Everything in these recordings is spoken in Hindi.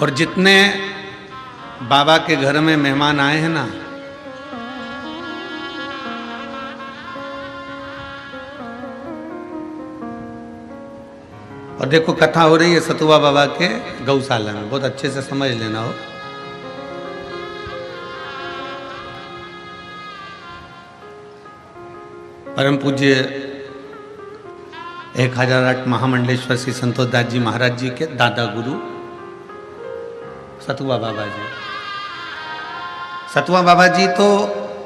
और जितने बाबा के घर में मेहमान आए हैं ना, और देखो कथा हो रही है सतुआ बाबा के गौशाला में, बहुत अच्छे से समझ लेना हो। परम पूज्य 1008 महामंडलेश्वर श्री संतोष दास जी महाराज जी के दादा गुरु सतुआ बाबा जी। सतुआ बाबा जी तो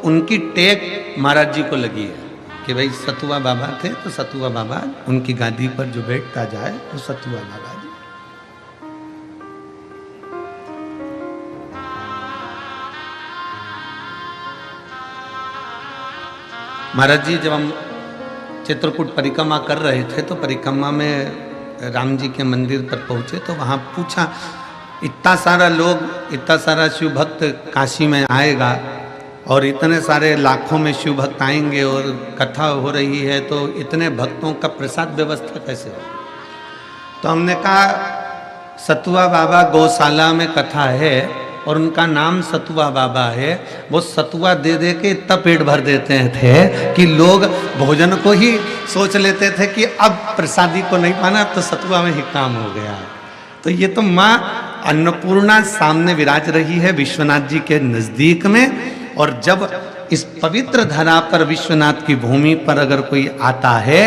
उनकी टेक महाराज जी को लगी है कि भाई सतुआ बाबा थे तो सतुआ बाबा उनकी गादी पर जो बैठता जाए वो सतुआ बाबा जी। महाराज जी जब हम चित्रकूट परिक्रमा कर रहे थे तो परिक्रमा में राम जी के मंदिर पर पहुंचे तो वहां पूछा, इतना सारा लोग, इतना सारा शिव भक्त काशी में आएगा और इतने सारे लाखों में शिव भक्त आएंगे और कथा हो रही है तो इतने भक्तों का प्रसाद व्यवस्था कैसे हो? तो हमने कहा सतुआ बाबा गौशाला में कथा है और उनका नाम सतुआ बाबा है। वो सतुआ दे दे के इतना पेट भर देते थे कि लोग भोजन को ही सोच लेते थे कि अब प्रसादी को नहीं पाना, तो सतुआ में ही काम हो गया। तो ये तो माँ अन्नपूर्णा सामने विराज रही है विश्वनाथ जी के नजदीक में। और जब इस पवित्र धरा पर विश्वनाथ की भूमि पर अगर कोई आता है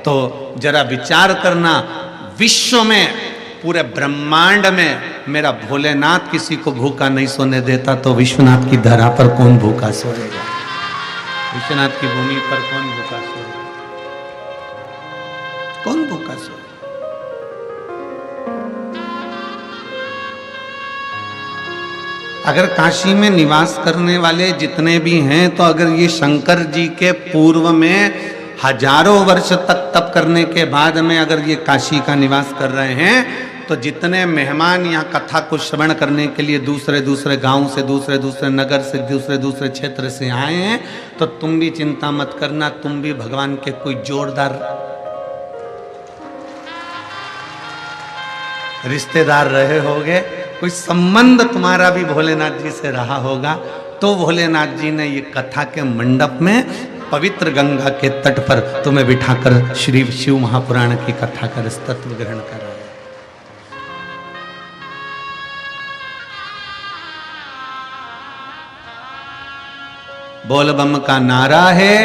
तो जरा विचार करना, विश्व में पूरे ब्रह्मांड में मेरा भोलेनाथ किसी को भूखा नहीं सोने देता, तो विश्वनाथ की धरा पर कौन भूखा सोएगा? विश्वनाथ की भूमि पर कौन भूखा सोएगा? कौन भूखा सोएगा? अगर काशी में निवास करने वाले जितने भी हैं, तो अगर ये शंकर जी के पूर्व में हजारों वर्ष तक तप करने के बाद में अगर ये काशी का निवास कर रहे हैं, तो जितने मेहमान यहाँ कथा को श्रवण करने के लिए दूसरे दूसरे गांव से, दूसरे दूसरे नगर से, दूसरे दूसरे क्षेत्र से आए हैं, तो तुम भी चिंता मत करना, तुम भी भगवान के कोई जोरदार रिश्तेदार रहे होगे, कोई संबंध तुम्हारा भी भोलेनाथ जी से रहा होगा। तो भोलेनाथ जी ने ये कथा के मंडप में पवित्र गंगा के तट पर तुम्हें बिठाकर श्री शिव महापुराण की कथा का तत्व ग्रहण कराया। बोल बम का नारा है,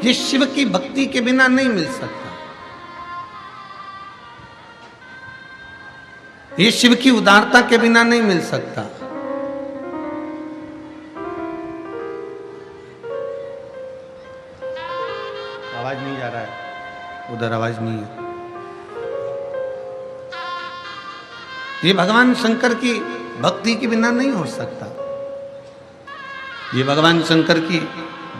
ये शिव की भक्ति के बिना नहीं मिल सकता। ये शिव की उदारता के बिना नहीं मिल सकता। आवाज नहीं जा रहा है, उधर आवाज नहीं है। ये भगवान शंकर की भक्ति के बिना नहीं हो सकता। ये भगवान शंकर की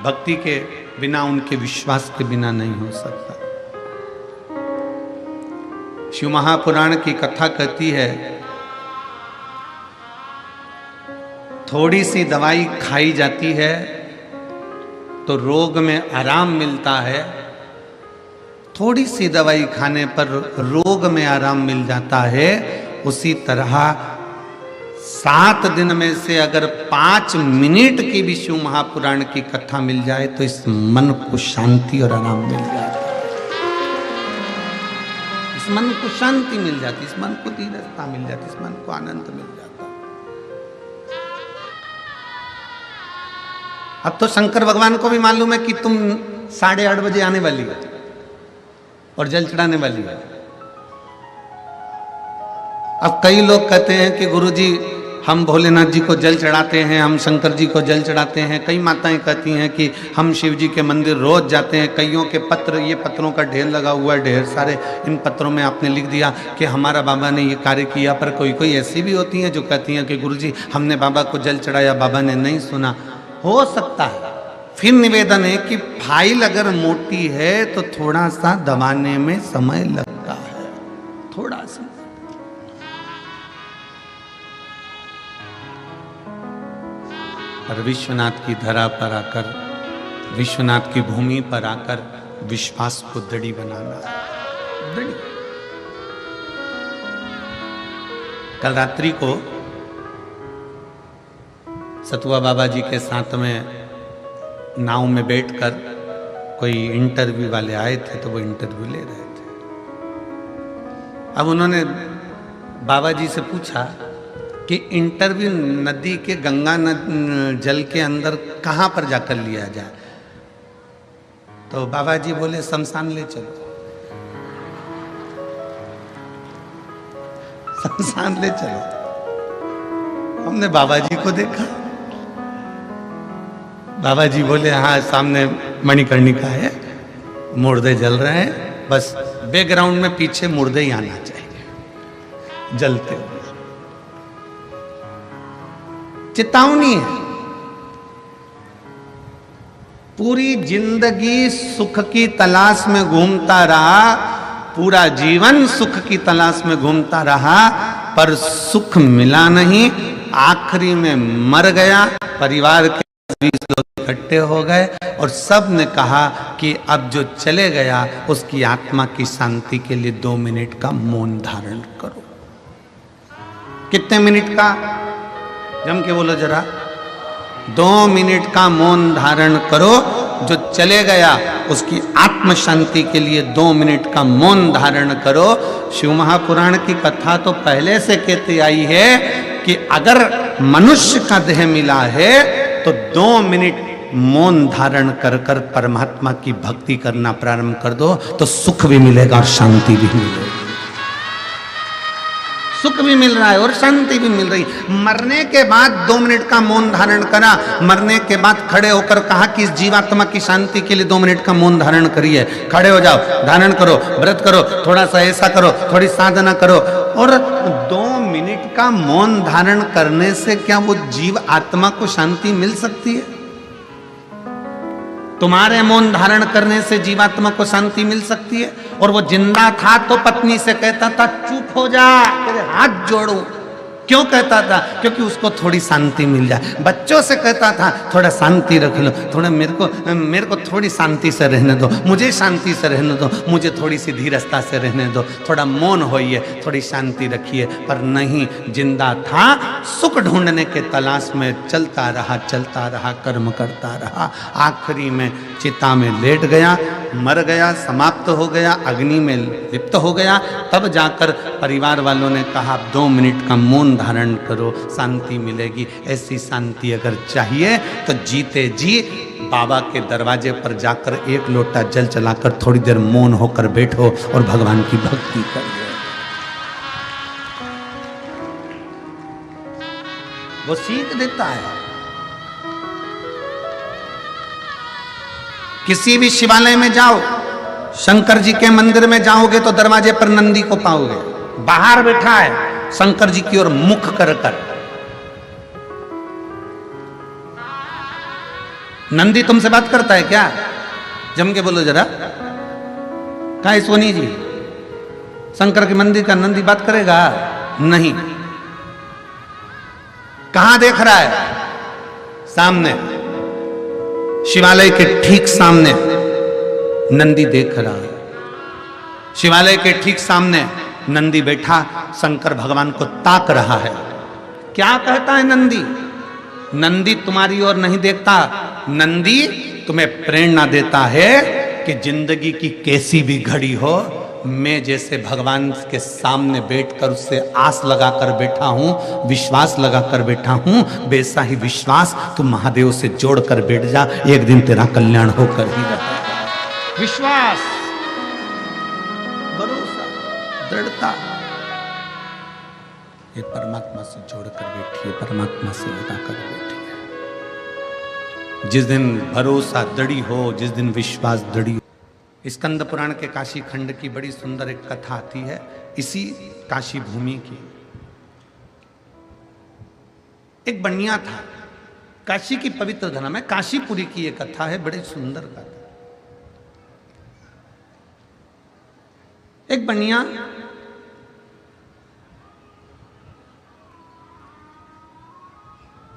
भक्ति के बिना, उनके विश्वास के बिना नहीं हो सकता। शिव महापुराण की कथा कहती है, थोड़ी सी दवाई खाई जाती है तो रोग में आराम मिलता है, थोड़ी सी दवाई खाने पर रोग में आराम मिल जाता है। उसी तरह 7 दिन में से अगर 5 मिनट की भी शिव महापुराण की कथा मिल जाए तो इस मन को शांति और आराम मिल जाता है। इस मन को शांति मिल जाती, इस मन को धीरजता मिल जाती, इस मन को आनंद मिल जाता। अब तो शंकर भगवान को भी मालूम है कि तुम 8:30 बजे आने वाली है और जल चढ़ाने वाली है। अब कई लोग कहते हैं कि गुरुजी हम भोलेनाथ जी को जल चढ़ाते हैं, हम शंकर जी को जल चढ़ाते हैं। कई माताएं कहती हैं कि हम शिव जी के मंदिर रोज जाते हैं। कईयों के पत्र, ये पत्रों का ढेर लगा हुआ है, ढेर सारे। इन पत्रों में आपने लिख दिया कि हमारा बाबा ने ये कार्य किया। पर कोई कोई ऐसी भी होती हैं जो कहती हैं कि गुरुजी हमने बाबा को जल चढ़ाया, बाबा ने नहीं सुना। हो सकता है। फिर निवेदन है कि फाइल अगर मोटी है तो थोड़ा सा दबाने में समय लगता है, थोड़ा सा। और विश्वनाथ की धरा पर आकर, विश्वनाथ की भूमि पर आकर विश्वास को दृढ़ बनाना, दृढ़। कल रात्रि को सतुआ बाबा जी के साथ में नाव में बैठकर कोई इंटरव्यू वाले आए थे, तो वो इंटरव्यू ले रहे थे। अब उन्होंने बाबा जी से पूछा कि इंटरव्यू नदी के गंगा जल के अंदर कहाँ पर जाकर लिया जाए। तो बाबा जी बोले शमशान ले चलो, शमशान ले चलो। हमने बाबा जी को देखा, बाबा जी बोले हाँ सामने मणिकर्णिका है, मुर्दे जल रहे हैं, बस बैकग्राउंड में पीछे मुर्दे ही आना चाहिए जलते हुए। चेतावनी है, पूरी जिंदगी सुख की तलाश में घूमता रहा, पूरा जीवन सुख की तलाश में घूमता रहा, पर सुख मिला नहीं। आखिरी में मर गया, परिवार के 20 लोग इकट्ठे हो गए और सब ने कहा कि अब जो चले गया उसकी आत्मा की शांति के लिए 2 मिनट का मौन धारण करो। कितने मिनट का? जम के बोलो जरा। 2 मिनट का मौन धारण करो। जो चले गया उसकी आत्म शांति के लिए 2 मिनट का मौन धारण करो। शिव महापुराण की कथा तो पहले से कहती आई है कि अगर मनुष्य का देह मिला है तो 2 मिनट मौन धारण कर कर परमात्मा की भक्ति करना प्रारंभ कर दो, तो सुख भी मिलेगा और शांति भी मिलेगी। सुख भी मिल रहा है और शांति भी मिल रही। मरने के बाद 2 मिनट का मौन धारण करा, मरने के बाद खड़े होकर कहा कि इस जीवात्मा की शांति के लिए 2 मिनट का मौन धारण करिए। खड़े हो जाओ, धारण करो, व्रत करो, थोड़ा सा ऐसा करो, थोड़ी साधना करो। और 2 मिनट का मौन धारण करने से क्या वो जीव आत्मा को शांति मिल सकती है? तुम्हारे मौन धारण करने से जीवात्मा को शांति मिल सकती है? और वो जिंदा था तो पत्नी से कहता था चुप हो जा, तेरे हाथ जोड़ूं। क्यों कहता था? क्योंकि उसको थोड़ी शांति मिल जाए। बच्चों से कहता था थोड़ा शांति रख लो, थोड़ा मेरे को थोड़ी शांति से रहने दो, मुझे शांति से रहने दो, मुझे थोड़ी सी धीरजता से रहने दो, थोड़ा मौन होइए, थोड़ी शांति रखिए। पर नहीं, जिंदा था, सुख ढूंढने के तलाश में चलता रहा, कर्म करता रहा। आखिरी में चिता में लेट गया, मर गया, समाप्त हो गया, अग्नि में लिप्त हो गया। तब जाकर परिवार वालों ने कहा 2 मिनट का मौन धारण करो, शांति मिलेगी। ऐसी शांति अगर चाहिए तो जीते जी बाबा के दरवाजे पर जाकर 1 लोटा जल चलाकर थोड़ी देर मौन होकर बैठो और भगवान की भक्ति करिए। वो सीख देता है। किसी भी शिवालय में जाओ, शंकर जी के मंदिर में जाओगे तो दरवाजे पर नंदी को पाओगे, बाहर बैठा है शंकर जी की ओर मुख कर कर। नंदी तुमसे बात करता है क्या? जम के बोलो जरा। कहा है सोनी जी, शंकर के मंदिर का नंदी बात करेगा? नहीं। कहां देख रहा है? सामने, शिवालय के ठीक सामने नंदी देख रहा है। शिवालय के ठीक सामने नंदी बैठा शंकर भगवान को ताक रहा है। क्या कहता है नंदी? नंदी तुम्हारी ओर नहीं देखता, नंदी तुम्हें प्रेरणा देता है कि जिंदगी की कैसी भी घड़ी हो, मैं जैसे भगवान के सामने बैठकर उससे आस लगाकर बैठा हूं, विश्वास लगाकर बैठा हूं, वैसा ही विश्वास तू महादेव से जोड़कर बैठ जा, एक दिन तेरा कल्याण होकर ही रहेगा। विश्वास, भरोसा, दृढ़ता, ये परमात्मा से जोड़कर बैठिए, परमात्मा से लगाकर बैठिए। जिस दिन भरोसा दृढ़ हो, जिस दिन विश्वास दृढ़ हो। स्कंद पुराण के काशी खंड की बड़ी सुंदर एक कथा आती है, इसी काशी भूमि की। एक बनिया था, काशी की पवित्र धरा में काशीपुरी की एक कथा है, बड़ी सुंदर कथा। एक बनिया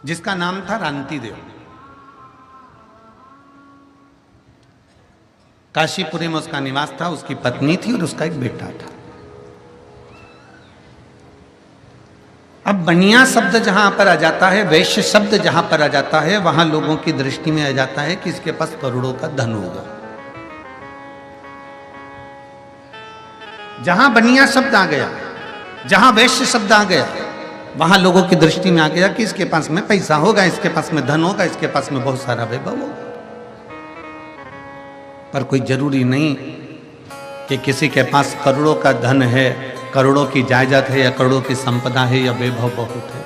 जिसका नाम था रांति देव, काशीपुरी में उसका निवास था, उसकी पत्नी थी और उसका एक बेटा था। अब बनिया शब्द जहां पर आ जाता है, वैश्य शब्द जहां पर आ जाता है, वहां लोगों की दृष्टि में आ जाता है कि इसके पास करोड़ों का धन होगा। जहां बनिया शब्द आ गया, जहां वैश्य शब्द आ गया, वहां लोगों की दृष्टि में आ गया कि इसके पास में पैसा होगा, इसके पास में धन होगा, इसके पास में बहुत सारा वैभव होगा। पर कोई जरूरी नहीं कि किसी के पास करोड़ों का धन है, करोड़ों की जायदाद है, या करोड़ों की संपदा है, या वैभव बहुत है।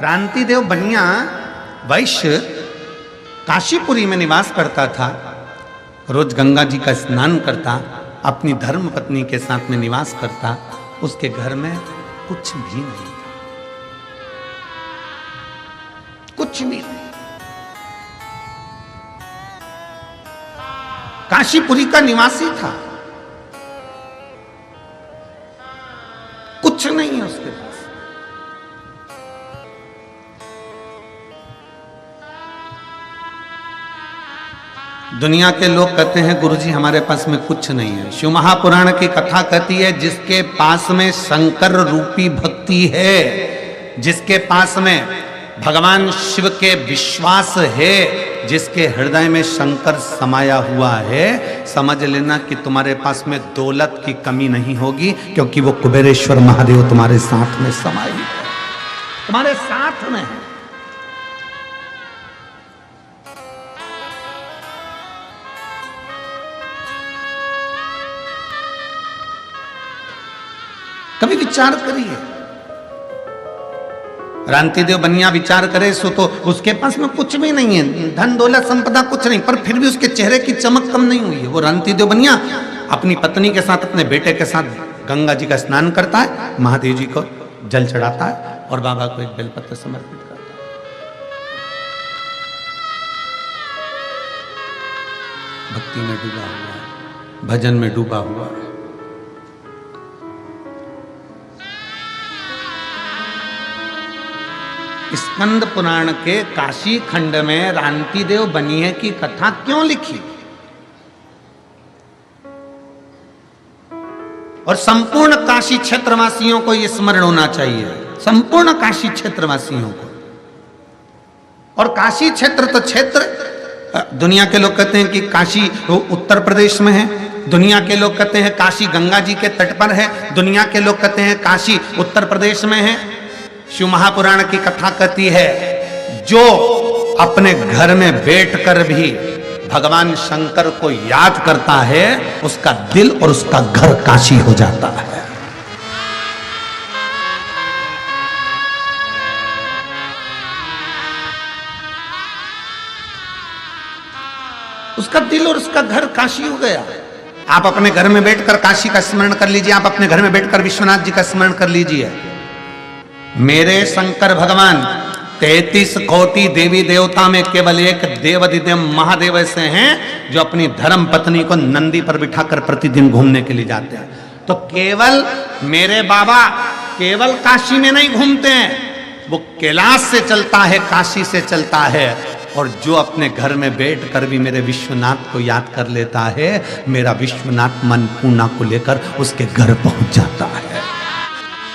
रांतिदेव बनिया वैश्य काशीपुरी में निवास करता था, रोज गंगा जी का स्नान करता, अपनी धर्म पत्नी के साथ में निवास करता। उसके घर में कुछ भी नहीं था, कुछ भी नहीं। काशीपुरी का निवासी था, कुछ नहीं है उसके पास। दुनिया के लोग कहते हैं गुरुजी हमारे पास में कुछ नहीं है। शिव महापुराण की कथा कहती है जिसके पास में शंकर रूपी भक्ति है, जिसके पास में भगवान शिव के विश्वास है, जिसके हृदय में शंकर समाया हुआ है, समझ लेना कि तुम्हारे पास में दौलत की कमी नहीं होगी, क्योंकि वो कुबेरेश्वर महादेव तुम्हारे साथ में समाये है, तुम्हारे साथ में है। कभी विचार करिए, रांतिदेव बनिया विचार करे सो तो उसके पास में कुछ भी नहीं है, धन दौलत संपदा कुछ नहीं, पर फिर भी उसके चेहरे की चमक कम नहीं हुई है। वो रांतिदेव बनिया अपनी पत्नी के साथ, अपने बेटे के साथ गंगा जी का स्नान करता है, महादेव जी को जल चढ़ाता है और बाबा को एक बेलपत्र समर्पित करता है। भक्ति में डूबा हुआ है, भजन में डूबा हुआ है। स्कंद पुराण के काशी खंड में रांतिदेव बनिए की कथा क्यों लिखी, और संपूर्ण काशी क्षेत्रवासियों को यह स्मरण होना चाहिए, संपूर्ण काशी क्षेत्रवासियों को। और काशी क्षेत्र तो क्षेत्र, दुनिया के लोग कहते हैं कि काशी उत्तर प्रदेश में है, दुनिया के लोग कहते हैं काशी गंगा जी के तट पर है, दुनिया के लोग कहते हैं काशी उत्तर प्रदेश में है। शिव महापुराण की कथा कहती है जो अपने घर में बैठकर भी भगवान शंकर को याद करता है, उसका दिल और उसका घर काशी हो जाता है। उसका दिल और उसका घर काशी हो गया। आप अपने घर में बैठकर काशी का स्मरण कर लीजिए, आप अपने घर में बैठकर विश्वनाथ जी का स्मरण कर लीजिए। मेरे शंकर भगवान 33 कोटि देवी देवता में केवल एक देवाधिदेव महादेव ऐसे हैं जो अपनी धर्म पत्नी को नंदी पर बिठाकर प्रतिदिन घूमने के लिए जाते हैं। तो केवल मेरे बाबा केवल काशी में नहीं घूमते हैं, वो कैलाश से चलता है, काशी से चलता है। और जो अपने घर में बैठकर भी मेरे विश्वनाथ को याद कर लेता है, मेरा विश्वनाथ मन पूना को लेकर उसके घर पहुंच जाता है।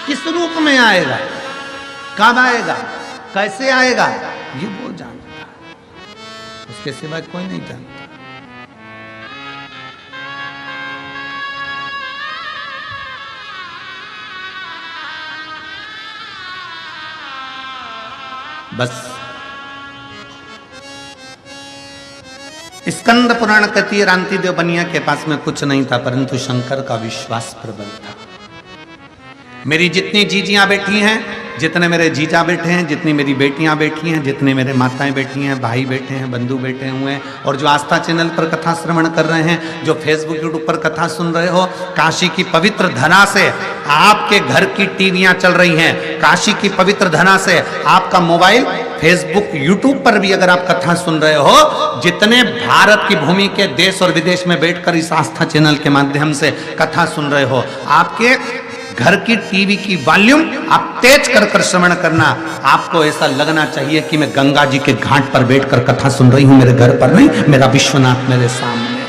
किस रूप में आएगा, कब आएगा, कैसे आएगा, ये वो जानता है, उसके सिवा कोई नहीं जानता। बस स्कंद पुराण कहती है रांतिदेव बनिया के पास में कुछ नहीं था, परंतु शंकर का विश्वास प्रबल था। मेरी जितनी जीजियां बैठी हैं, जितने मेरे जीजा बैठे हैं, जितनी मेरी बेटियां बैठी हैं, जितने मेरे माताएं बैठी हैं, भाई बैठे हैं, बंधु बैठे हुए हैं, और जो आस्था चैनल पर कथा श्रवण कर रहे हैं, जो फेसबुक यूट्यूब पर कथा सुन रहे हो, काशी की पवित्र धरा से आपके घर की टीवियां चल रही हैं, काशी की पवित्र धरा से आपका मोबाइल फेसबुक यूट्यूब पर भी अगर आप कथा सुन रहे हो, जितने भारत की भूमि के देश और विदेश में बैठकर इस आस्था चैनल के माध्यम से कथा सुन रहे हो, आपके घर की टीवी की वॉल्यूम आप तेज कर कर श्रवण करना। आपको ऐसा लगना चाहिए कि मैं गंगा जी के घाट पर बैठकर कथा सुन रही हूं, मेरे घर पर नहीं, मेरा विश्वनाथ मेरे सामने है,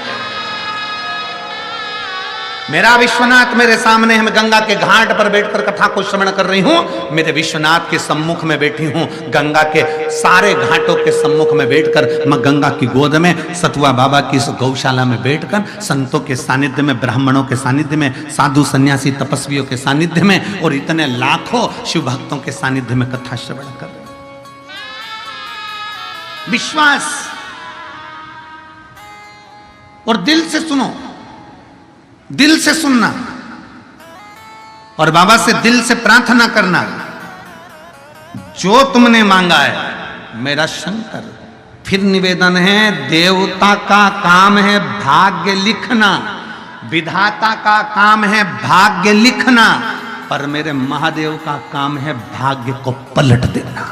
मेरा विश्वनाथ मेरे सामने है, मैं गंगा के घाट पर बैठकर कथा को श्रवण कर रही हूं। मेरे विश्वनाथ के सम्मुख में बैठी हूं, गंगा के सारे घाटों के सम्मुख में बैठकर मैं गंगा की गोद में सतुआ बाबा की इस गौशाला में बैठकर संतों के सानिध्य में, ब्राह्मणों के सानिध्य में, साधु सन्यासी तपस्वियों के सानिध्य में और इतने लाखों शिव भक्तों के सानिध्य में कथा श्रवण कर रहे। विश्वास और दिल से सुनो, दिल से सुनना और बाबा से दिल से प्रार्थना करना। जो तुमने मांगा है मेरा शंकर। फिर निवेदन है, देवता का काम है भाग्य लिखना, विधाता का काम है भाग्य लिखना, पर मेरे महादेव का काम है भाग्य को पलट देना।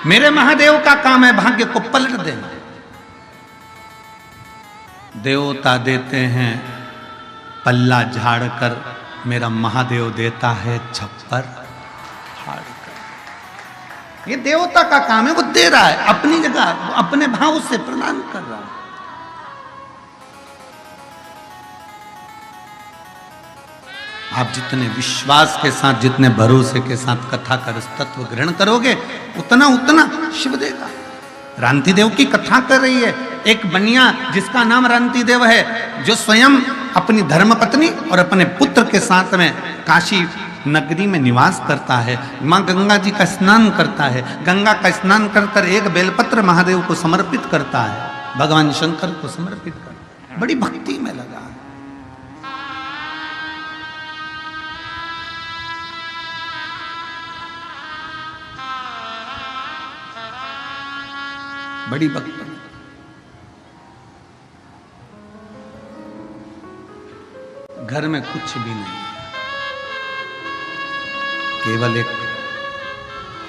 मेरे महादेव का काम है भाग्य को पलट देना। देवता देते हैं पल्ला झाड़कर, मेरा महादेव देता है छप्पर फाड़कर। ये देवता का काम है, वो दे रहा है अपनी जगह, अपने भाव से प्रदान कर रहा है। आप जितने विश्वास के साथ, जितने भरोसे के साथ कथा कर तत्व ग्रहण करोगे, उतना उतना शिव देगा। रांति देव की कथा कर रही है एक बनिया जिसका नाम रांति देव है, जो स्वयं अपनी धर्मपत्नी और अपने पुत्र के साथ में काशी नगरी में निवास करता है। मां गंगा जी का स्नान करता है, गंगा का स्नान कर कर एक बेलपत्र महादेव को समर्पित करता है, भगवान शंकर को समर्पित करता है। बड़ी भक्ति में लगा है। बड़ी भक्ति। घर में कुछ भी नहीं, केवल एक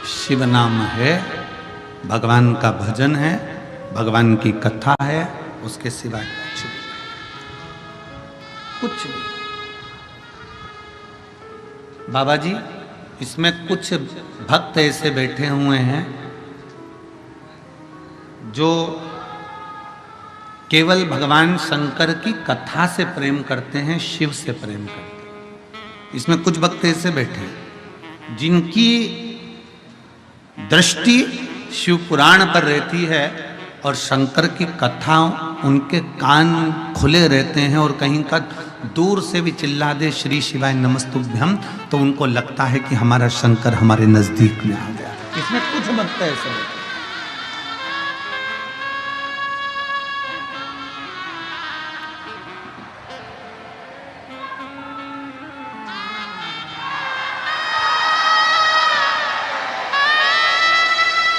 शिव नाम है, भगवान का भजन है, भगवान की कथा है, उसके सिवाय कुछ भी नहीं, कुछ भी। बाबा जी, इसमें कुछ भक्त ऐसे बैठे हुए हैं जो केवल भगवान शंकर की कथा से प्रेम करते हैं, शिव से प्रेम करते हैं। इसमें कुछ भक्त ऐसे बैठे हैं जिनकी दृष्टि शिव पुराण पर रहती है और शंकर की कथा उनके कान खुले रहते हैं, और कहीं का दूर से भी चिल्ला दे श्री शिवाय नमस्तुभ्यम तो उनको लगता है कि हमारा शंकर हमारे नजदीक में आ गया। इसमें कुछ भक्त ऐसे हैं।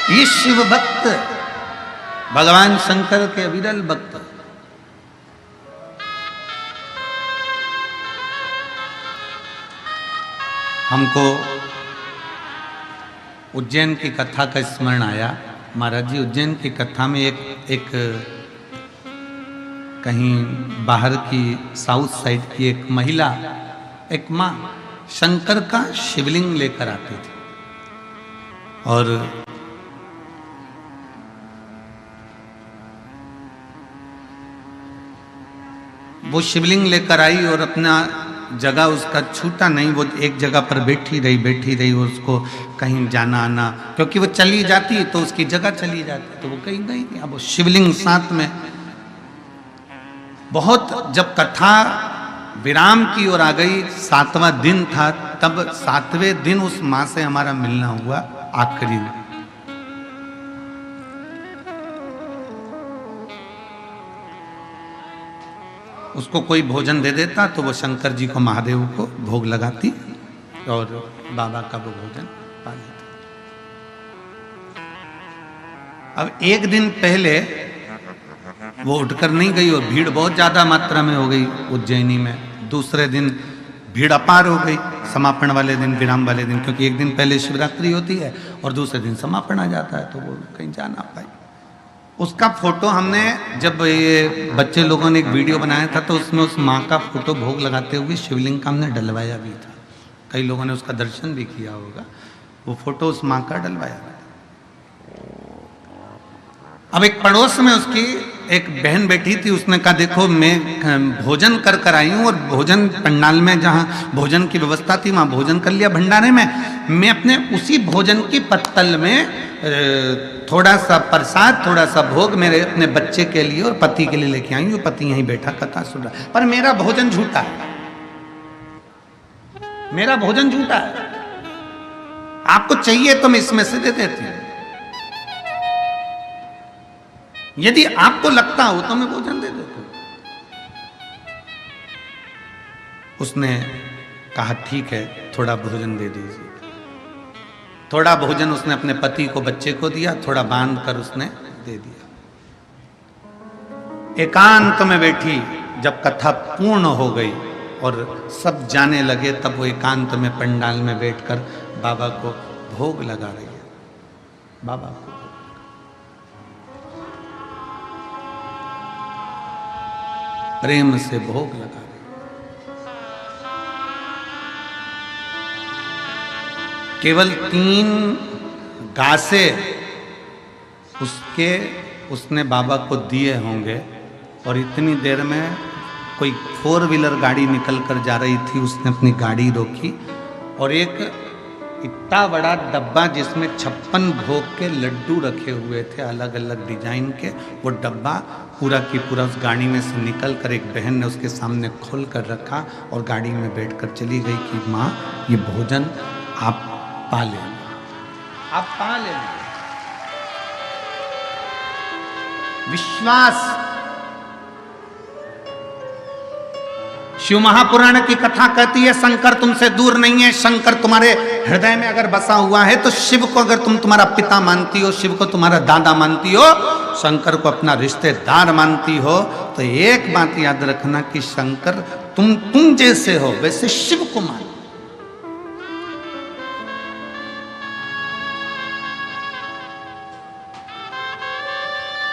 ये शिव भक्त भगवान शंकर के विरल भक्त। हमको उज्जैन की कथा का स्मरण आया। महाराज जी, उज्जैन की कथा में एक कहीं बाहर की साउथ साइड की एक महिला, एक माँ शंकर का शिवलिंग लेकर आती थी, और वो शिवलिंग लेकर आई और अपना जगह उसका छूटा नहीं, वो एक जगह पर बैठी रही, उसको कहीं जाना आना, क्योंकि वो चली जाती तो उसकी जगह चली जाती, तो वो कहीं गई नहीं। अब वो शिवलिंग साथ में बहुत, जब कथा विराम की ओर आ गई, 7वां दिन था, तब 7वें दिन उस माँ से हमारा मिलना हुआ आखिरी दिन। उसको कोई भोजन दे देता तो वो शंकर जी को, महादेव को भोग लगाती और बाबा का वो भोजन पा लेती। अब एक दिन पहले वो उठकर नहीं गई और भीड़ बहुत ज्यादा मात्रा में हो गई उज्जैनी में। दूसरे दिन भीड़ अपार हो गई, समापन वाले दिन, विराम वाले दिन, क्योंकि एक दिन पहले शिवरात्रि होती है और दूसरे दिन समापन आ जाता है, तो वो कहीं जा ना पाई। उसका फोटो हमने, जब ये बच्चे लोगों ने एक वीडियो बनाया था, तो उसमें उस माँ का फोटो भोग लगाते हुए शिवलिंग का हमने डलवाया भी था। कई लोगों ने उसका दर्शन भी किया होगा। वो फोटो उस माँ का डलवाया था। अब एक पड़ोस में उसकी एक बहन बैठी थी, उसने कहा देखो मैं भोजन कर कर आई हूँ और भोजन पंडाल में जहाँ भोजन की व्यवस्था थी वहाँ भोजन कर लिया भंडारे में, मैं अपने उसी भोजन की पत्तल में थोड़ा सा प्रसाद थोड़ा सा भोग मेरे अपने बच्चे के लिए और पति के लिए लेके आई हूँ। पति यहीं बैठा कथा सुन रहा, पर मेरा भोजन झूठा है, मेरा भोजन झूठा है, आपको चाहिए तो मैं इसमें से दे देती हूँ, यदि आपको लगता हो तो मैं भोजन दे देता हूं। उसने कहा ठीक है थोड़ा भोजन दे दीजिए। थोड़ा भोजन उसने अपने पति को बच्चे को दिया, थोड़ा बांध कर उसने दे दिया। एकांत में बैठी, जब कथा पूर्ण हो गई और सब जाने लगे, तब वो एकांत में पंडाल में बैठकर बाबा को भोग लगा रही है। बाबा को प्रेम से भोग लगा रही। केवल 3 गासे उसने बाबा को दिए होंगे और इतनी देर में कोई 4 व्हीलर गाड़ी निकल कर जा रही थी, उसने अपनी गाड़ी रोकी और एक इतना बड़ा डब्बा जिसमें 56 भोग के लड्डू रखे हुए थे अलग अलग डिजाइन के, वो डब्बा पूरा की पूरा उस गाड़ी में से निकल कर एक बहन ने उसके सामने खोल कर रखा और गाड़ी में बैठकर चली गई कि माँ ये भोजन आप पा लें, आप पा लें। विश्वास। शिव महापुराण की कथा कहती है शंकर तुमसे दूर नहीं है, शंकर तुम्हारे हृदय में अगर बसा हुआ है तो शिव को अगर तुम तुम्हारा पिता मानती हो, शिव को तुम्हारा दादा मानती हो, शंकर को अपना रिश्तेदार मानती हो, तो एक बात याद रखना कि शंकर तुम जैसे हो वैसे शिव को मानो।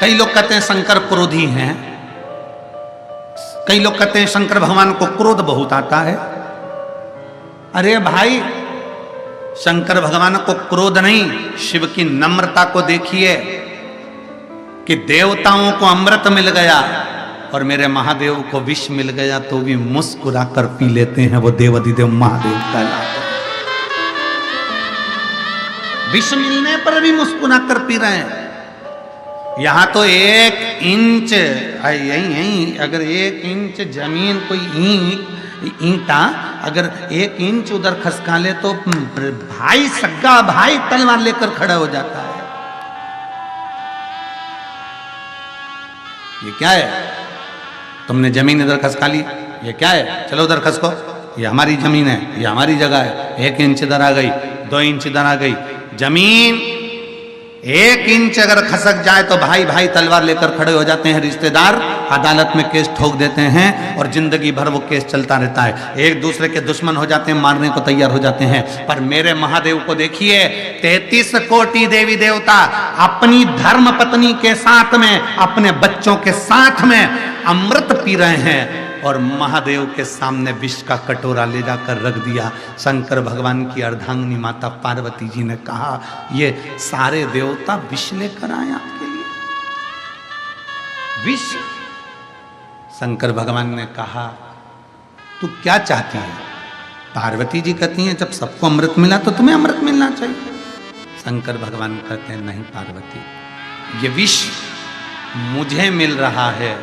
कई लोग कहते हैं शंकर क्रोधी हैं, कई लोग कहते हैं शंकर भगवान को क्रोध बहुत आता है। अरे भाई, शंकर भगवान को क्रोध नहीं, शिव की नम्रता को देखिए कि देवताओं को अमृत मिल गया और मेरे महादेव को विष मिल गया तो भी मुस्कुरा कर पी लेते हैं, वो देवाधिदेव महादेव कहलाते हैं। विष मिलने पर भी मुस्कुरा कर पी रहे हैं। यहां तो 1 इंच यही अगर 1 इंच जमीन कोई ईंटा अगर 1 इंच उधर खसका ले तो भाई सग्गा भाई तलवार लेकर खड़ा हो जाता है। ये क्या है? तुमने जमीन इधर खसका ली, ये क्या है? चलो उधर खसको, ये हमारी जमीन है, ये हमारी जगह है। 1 इंच इधर आ गई, 2 इंच इधर आ गई, जमीन 1 इंच अगर खसक जाए तो भाई भाई तलवार लेकर खड़े हो जाते हैं, रिश्तेदार अदालत में केस ठोक देते हैं और जिंदगी भर वो केस चलता रहता है। एक दूसरे के दुश्मन हो जाते हैं, मारने को तैयार हो जाते हैं। पर मेरे महादेव को देखिए, 33 कोटि देवी देवता अपनी धर्म पत्नी के साथ में, अपने बच्चों के साथ में अमृत पी रहे हैं और महादेव के सामने विष का कटोरा ले जाकर रख दिया। शंकर भगवान की अर्धांगिनी माता पार्वती जी ने कहा ये सारे देवता विष लेकर आए आपके लिए, विष। शंकर भगवान ने कहा तू क्या चाहती है? पार्वती जी कहती हैं जब सबको अमृत मिला तो तुम्हें अमृत मिलना चाहिए। शंकर भगवान कहते हैं नहीं पार्वती, ये विष मुझे मिल रहा है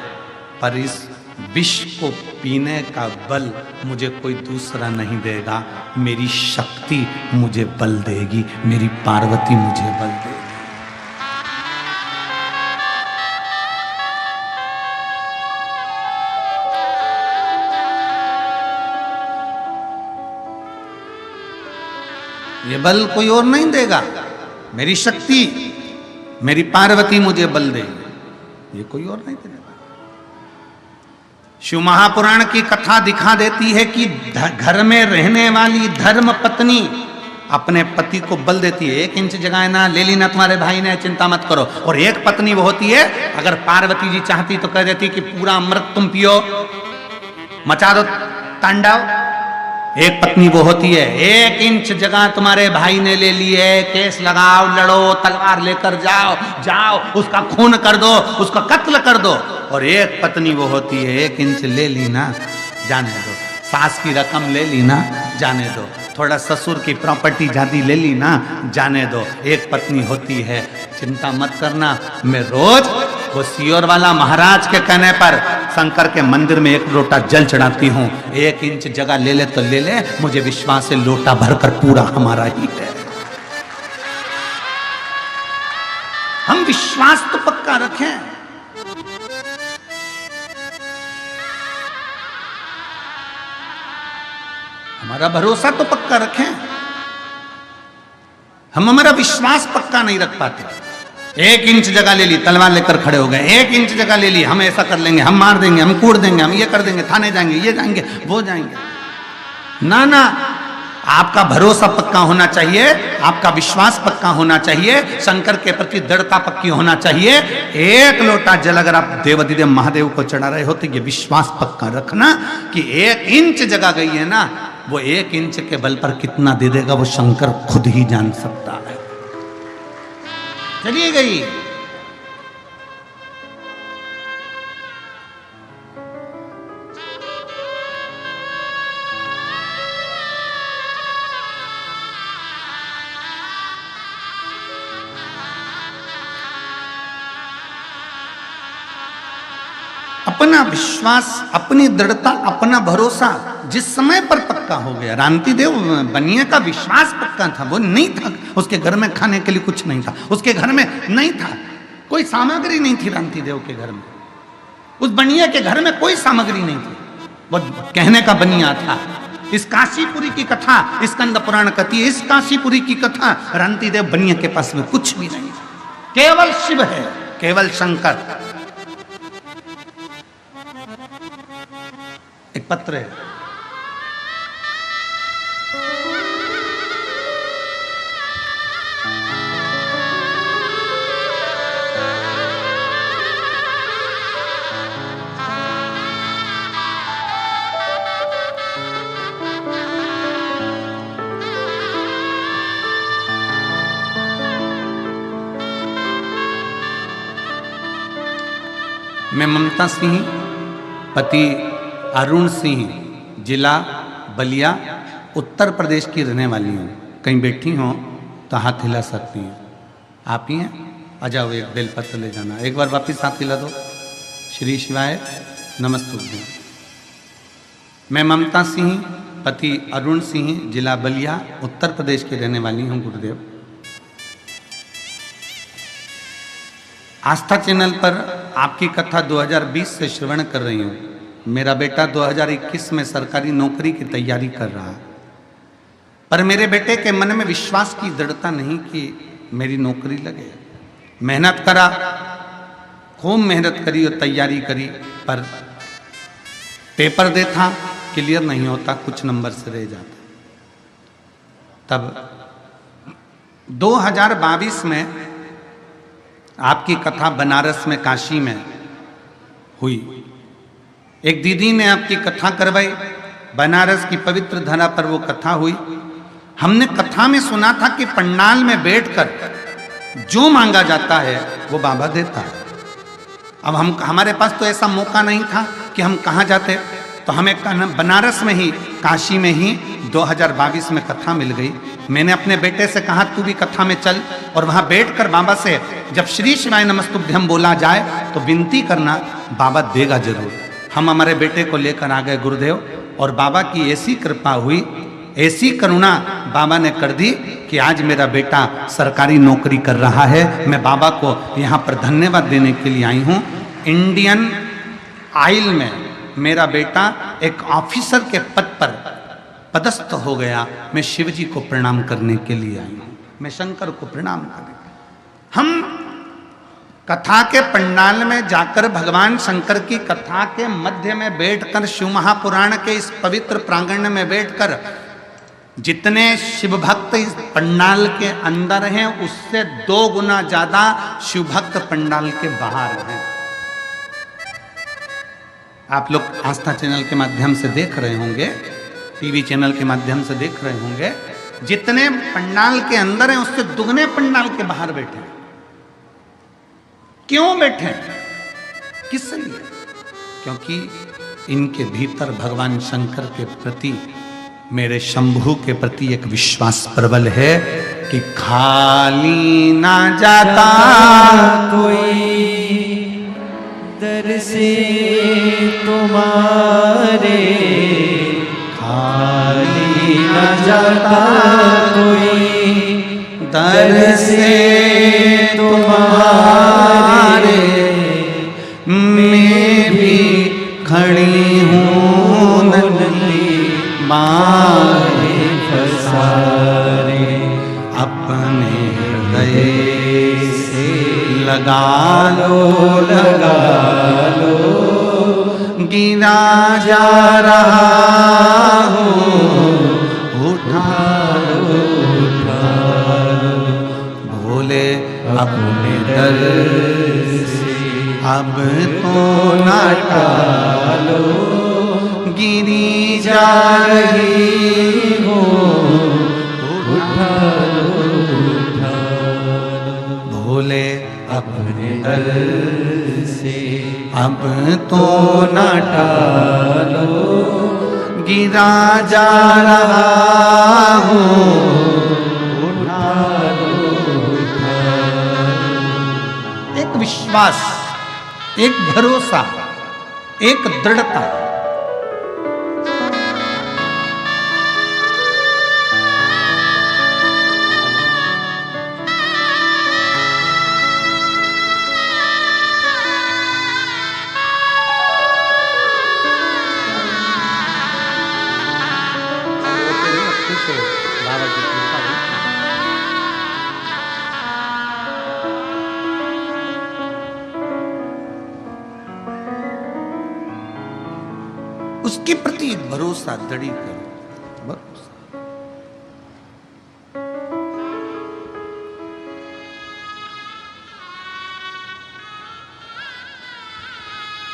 पर इस विष को पीने का बल मुझे कोई दूसरा नहीं देगा, मेरी शक्ति मुझे बल देगी, मेरी पार्वती मुझे बल देगी। ये बल कोई और नहीं देगा, मेरी शक्ति, मेरी पार्वती मुझे बल देगी, ये कोई और नहीं देगा। शिव महापुराण की कथा दिखा देती है कि घर में रहने वाली धर्म पत्नी अपने पति को बल देती है। 1 इंच जगह ना ले ली ना तुम्हारे भाई ने, चिंता मत करो। और एक पत्नी वो होती है, अगर पार्वती जी चाहती तो कह देती कि पूरा अमृत तुम पियो, मचा दो तांडव, एक पत्नी वो होती है, 1 इंच जगह तुम्हारे भाई ने ले ली है, केस लगाओ, लड़ो, तलवार लेकर जाओ, जाओ उसका खून कर दो, उसका कत्ल कर दो। और एक पत्नी वो होती है, 1 इंच ले ली ना, जाने दो। सास की रकम ले ली ना, जाने दो। थोड़ा ससुर की प्रॉपर्टी जादी ले ली ना, जाने दो। एक पत्नी होती है, चिंता मत करना, मैं रोज वो सियोर वाला महाराज के कहने पर शंकर के मंदिर में 1 लोटा जल चढ़ाती हूँ। 1 इंच जगह ले ले तो ले ले, मुझे विश्वास है लोटा भरकर पूरा हमारा ही है। हम विश्वास तो पक्का रखें। हमारा भरोसा तो पक्का रखें। हम हमारा विश्वास पक्का नहीं रख पाते। 1 इंच जगह ले ली, तलवार लेकर खड़े हो गए। 1 इंच जगह ले ली, हम ऐसा कर लेंगे, हम मार देंगे, हम कूट देंगे, हम ये कर देंगे, थाने जाएंगे, ये जाएंगे, वो जाएंगे। ना ना, आपका भरोसा पक्का होना चाहिए, आपका विश्वास पक्का होना चाहिए, शंकर के प्रति दृढ़ता पक्की होना चाहिए। 1 लोटा जल अगर आप देवाधिदेव महादेव को चढ़ा रहे हो तो ये विश्वास पक्का रखना कि 1 इंच जगह गई है ना, वो 1 इंच के बल पर कितना दे देगा वो शंकर खुद ही जान सकता है। चलिए गई। अपना विश्वास, अपनी दृढ़ता, अपना भरोसा जिस समय पर पक्का हो गया। रांति देव बनिया का विश्वास पक्का था, वो नहीं था, उसके घर में खाने के लिए कुछ नहीं था, उसके घर में नहीं था, कोई सामग्री नहीं थी रांति देव के घर में। उस बनिया के घर में कोई सामग्री नहीं थी, वो कहने का बनिया था। इस काशीपुरी की कथा स्कंद पुराण कहती है, इस काशीपुरी की कथा रांति देव बनिया के पास में कुछ भी नहीं, केवल शिव है, केवल शंकर। एक पत्र है, मैं ममता सिंह, पति अरुण सिंह, जिला बलिया, उत्तर प्रदेश की रहने वाली हूँ। कहीं बैठी हो तो हाथ हिला सकती हैं। आप ही हैं? आ जाओ, एक बेलपत्र ले जाना। एक बार वापिस हाथ हिला दो। श्री शिवाय नमस्तुभ्यं। मैं ममता सिंह, पति अरुण सिंह, जिला बलिया, उत्तर प्रदेश की रहने वाली हूँ। गुरुदेव, आस्था चैनल पर आपकी कथा 2020 से श्रवण कर रही हूँ। मेरा बेटा 2021 में सरकारी नौकरी की तैयारी कर रहा है, पर मेरे बेटे के मन में विश्वास की दृढ़ता नहीं कि मेरी नौकरी लगे। मेहनत करा, खूब मेहनत करी और तैयारी करी, पर पेपर देता क्लियर नहीं होता, कुछ नंबर से रह जाता। तब 2022 में आपकी कथा बनारस में, काशी में हुई। एक दीदी ने आपकी कथा करवाई, बनारस की पवित्र धरा पर वो कथा हुई। हमने कथा में सुना था कि पंडाल में बैठकर जो मांगा जाता है वो बाबा देता है। अब हमारे पास तो ऐसा मौका नहीं था कि हम कहाँ जाते, तो हमें बनारस में ही, काशी में ही 2022 में कथा मिल गई। मैंने अपने बेटे से कहा तू भी कथा में चल, और वहां बैठकर बाबा से जब श्री शिवाय नमस्तुभ्यं बोला जाए तो विनती करना, बाबा देगा जरूर। हम हमारे बेटे को लेकर आ गए गुरुदेव, और बाबा की ऐसी कृपा हुई, ऐसी करुणा बाबा ने कर दी कि आज मेरा बेटा सरकारी नौकरी कर रहा है। मैं बाबा को यहाँ पर धन्यवाद देने के लिए आई हूँ। इंडियन ऑयल में मेरा बेटा एक ऑफिसर के पद पर पदस्थ हो गया। मैं शिव जी को प्रणाम करने के लिए आई हूँ, मैं शंकर को प्रणाम करने। हम कथा के पंडाल में जाकर भगवान शंकर की कथा के मध्य में बैठकर, शिव महापुराण के इस पवित्र प्रांगण में बैठकर, जितने शिव भक्त इस पंडाल के अंदर हैं उससे 2 गुना ज्यादा शिव भक्त पंडाल के बाहर हैं। आप लोग आस्था चैनल के माध्यम से देख रहे होंगे टीवी चैनल के माध्यम से देख रहे होंगे, जितने पंडाल के अंदर हैं उससे दुगने पंडाल के बाहर बैठे हैं। क्यों बैठे हैं? किस लिए? क्योंकि इनके भीतर भगवान शंकर के प्रति, मेरे शंभु के प्रति एक विश्वास प्रबल है कि खाली ना जाता कोई दर से तुम्हारे, खाली ना जाता कोई दर से तुम्हारे, मैं भी खड़ी हूँ नंदी मारे फसारे, अपने हृदय से लगा लो गिरा जा रहा हूँ, उठा लो भोले अपने दर से अब तो ना टालो, गिरी जा रही हो, उठा लो भोले अपने दर से अब तो ना टालो, गिरा जा रहा हूँ, उठा लो। एक विश्वास, एक भरोसा, एक दृढ़ता। उसके प्रति एक भरोसा दृढ़ करो, भरोसा।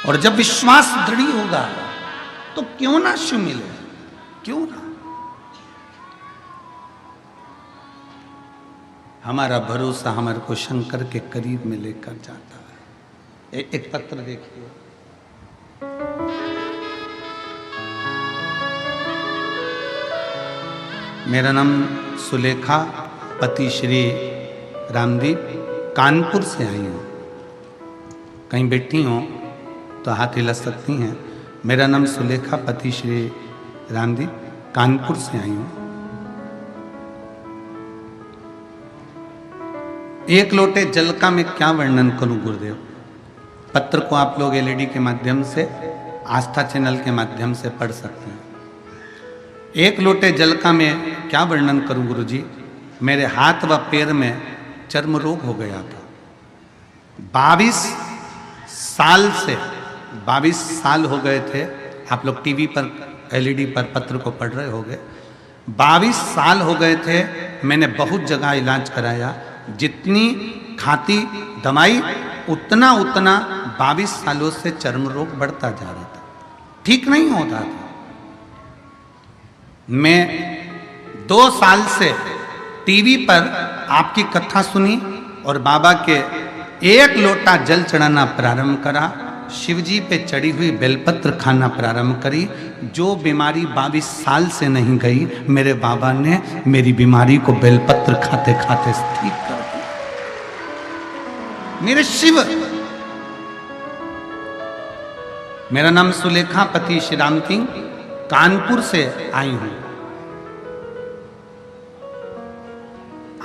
और जब विश्वास दृढ़ होगा तो क्यों ना शिव मिले, क्यों ना। हमारा भरोसा हमारे को शंकर के करीब में लेकर जाता है। एक पत्र देखिए, मेरा नाम सुलेखा, पति श्री रामदीप, कानपुर से आई हूँ। कहीं बैठी हो तो हाथ हिला सकती हैं। मेरा नाम सुलेखा, पति श्री रामदीप, कानपुर से आई हूँ। एक लोटे जल का मैं क्या वर्णन करूं गुरुदेव। पत्र को आप लोग एलईडी के माध्यम से, आस्था चैनल के माध्यम से पढ़ सकते हैं। एक लोटे जल का मैं क्या वर्णन करूं गुरुजी। मेरे हाथ व पैर में चर्म रोग हो गया था। 22 साल हो गए थे। आप लोग टीवी पर, एलईडी पर पत्र को पढ़ रहे होंगे। 22 साल हो गए थे। मैंने बहुत जगह इलाज कराया। जितनी खाती दवाई उतना 22 सालों से चर्म रोग बढ़ता जा रहा था, ठीक नहीं होता था। मैं 2 साल से टीवी पर आपकी कथा सुनी और बाबा के 1 लोटा जल चढ़ाना प्रारंभ करा। शिवजी पे चढ़ी हुई बेलपत्र खाना प्रारंभ करी। जो बीमारी 22 साल से नहीं गई, मेरे बाबा ने मेरी बीमारी को बेलपत्र खाते खाते ठीक कर दिया। मेरे शिव। मेरा नाम सुलेखा, पति श्री राम सिंह, कानपुर से आई हूं।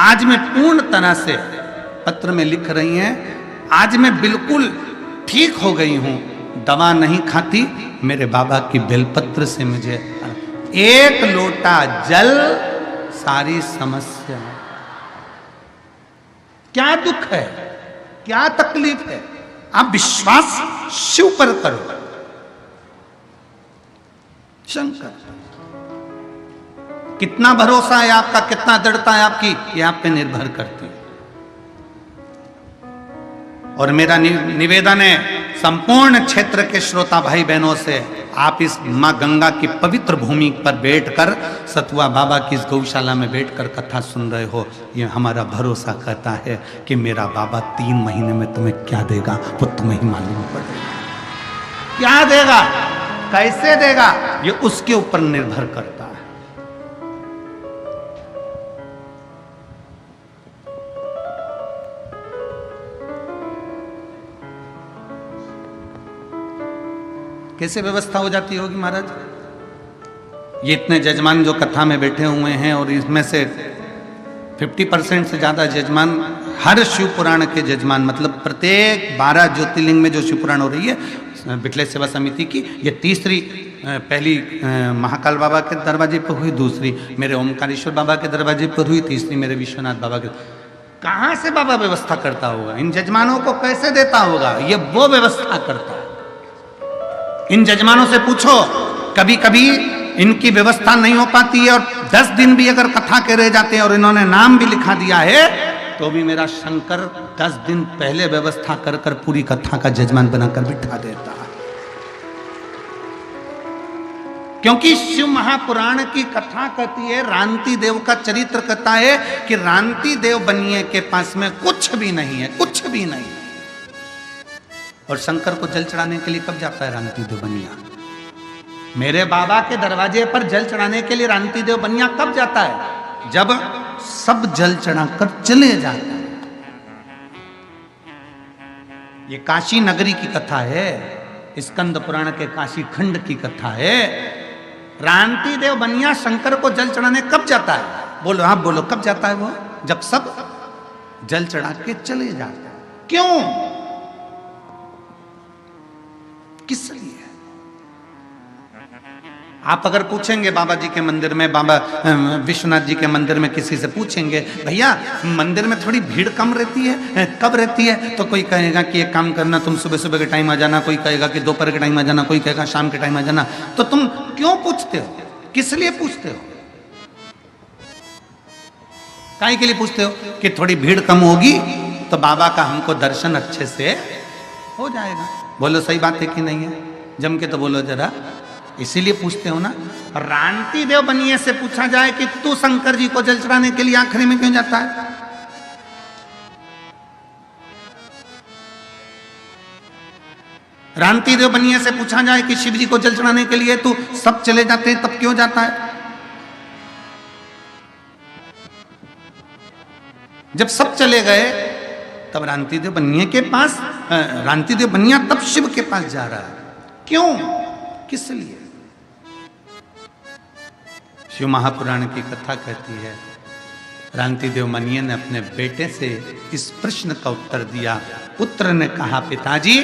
आज मैं पूर्ण तरह से, पत्र में लिख रही हैं, आज मैं बिल्कुल ठीक हो गई हूं। दवा नहीं खाती। मेरे बाबा की बेलपत्र से मुझे 1 लोटा जल सारी समस्या। क्या दुख है, क्या तकलीफ है, आप विश्वास शिव पर करो। शंकर, कितना भरोसा है आपका, कितना दृढ़ता है आपकी, ये आप पे निर्भर करती है। और मेरा निवेदन है संपूर्ण क्षेत्र के श्रोता भाई बहनों से आप इस माँ गंगा की पवित्र भूमि पर बैठकर सतुआ बाबा की इस गौशाला में बैठकर कथा सुन रहे हो, ये हमारा भरोसा करता है कि मेरा बाबा 3 महीने में तुम्हें क्या देगा वो तुम्हें ही मालूम पड़ेगा। क्या देगा, कैसे देगा, ये उसके ऊपर निर्भर करता है। कैसे व्यवस्था हो जाती होगी महाराज? ये इतने जजमान जो कथा में बैठे हुए हैं और इसमें से 50% से ज्यादा जजमान, हर शिव पुराण के जजमान, मतलब प्रत्येक 12 ज्योतिर्लिंग में जो शिव पुराण हो रही है बिटले सेवा समिति की, ये तीसरी, पहली महाकाल बाबा के दरवाजे पर हुई, दूसरी मेरे ओमकारेश्वर बाबा के दरवाजे पर हुई, तीसरी मेरे विश्वनाथ बाबा के। कहाँ से बाबा व्यवस्था करता होगा? इन जजमानों को कैसे देता होगा? ये वो व्यवस्था करता है। इन जजमानों से पूछो, कभी कभी इनकी व्यवस्था नहीं हो पाती है और 10 दिन भी अगर कथा के रह जाते हैं और इन्होंने नाम भी लिखा दिया है तो भी मेरा शंकर 10 दिन पहले व्यवस्था कर कर पूरी कथा का जजमान बनाकर बिठा देता है। क्योंकि शिव महापुराण की कथा कहती है, रांति देव का चरित्र कहता है कि रांति देव बनिए के पास में कुछ भी नहीं है, कुछ भी नहीं है। और शंकर को जल चढ़ाने के लिए कब जाता है रांति देव बनिया? मेरे बाबा के दरवाजे पर जल चढ़ाने के लिए रांति देव बनिया कब जाता है? जब सब जल चढ़ाकर चले जाते हैं। ये काशी नगरी की कथा है, स्कंद पुराण के काशी खंड की कथा है। रांति देव बनिया शंकर को जल चढ़ाने कब जाता है? बोलो, आप बोलो, कब जाता है वो? जब सब जल चढ़ा के चले जाते हैं। क्यों, किस लिए? आप अगर पूछेंगे बाबा जी के मंदिर में, बाबा विश्वनाथ जी के मंदिर में किसी से पूछेंगे, भैया मंदिर में थोड़ी भीड़ कम रहती है, कब रहती है? तो कोई कहेगा कि एक काम करना, तुम सुबह सुबह के टाइम आ जाना, कोई कहेगा कि दोपहर के टाइम आ जाना, कोई कहेगा शाम के टाइम आ जाना। तो तुम क्यों पूछते हो? किस लिए पूछते हो? काहे के लिए पूछते हो? कि थोड़ी भीड़ कम होगी तो बाबा का हमको दर्शन अच्छे से हो जाएगा। बोलो सही बात है कि नहीं है? जम के तो बोलो जरा। इसीलिए पूछते हो ना। रांति देव बनिए से पूछा जाए कि तू शंकर जी को जल चढ़ाने के लिए आखिरी में क्यों जाता है? रांति देव बनिए से पूछा जाए कि शिव जी को जल चढ़ाने के लिए तू सब चले जाते हैं तब क्यों जाता है? जब सब चले गए तब रांति देव बनिए के पास, रांति देव बनिया तब शिव के पास जा रहा है। क्यों, किस लिए? शिव महापुराण की कथा कहती है, रांति देव बनिए ने अपने बेटे से इस प्रश्न का उत्तर दिया। पुत्र ने कहा, पिताजी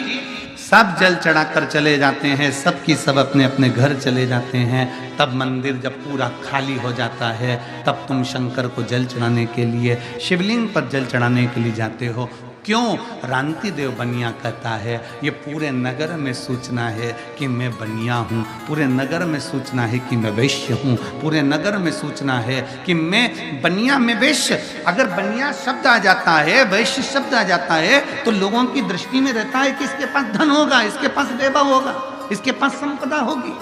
सब जल चढ़ाकर चले जाते हैं, सब की सब अपने अपने घर चले जाते हैं, तब मंदिर जब पूरा खाली हो जाता है तब तुम शंकर को जल चढ़ाने के लिए, शिवलिंग पर जल चढ़ाने के लिए जाते हो। क्यों? रांति देव बनिया कहता है, ये पूरे नगर में सूचना है कि मैं बनिया हूँ, पूरे नगर में सूचना है कि मैं वैश्य हूँ, पूरे नगर में सूचना है कि मैं बनिया में वैश्य। अगर बनिया शब्द आ जाता है, वैश्य शब्द आ जाता है तो लोगों की दृष्टि में रहता है कि इसके पास धन होगा, इसके पास वैभव होगा, इसके पास संपदा होगी।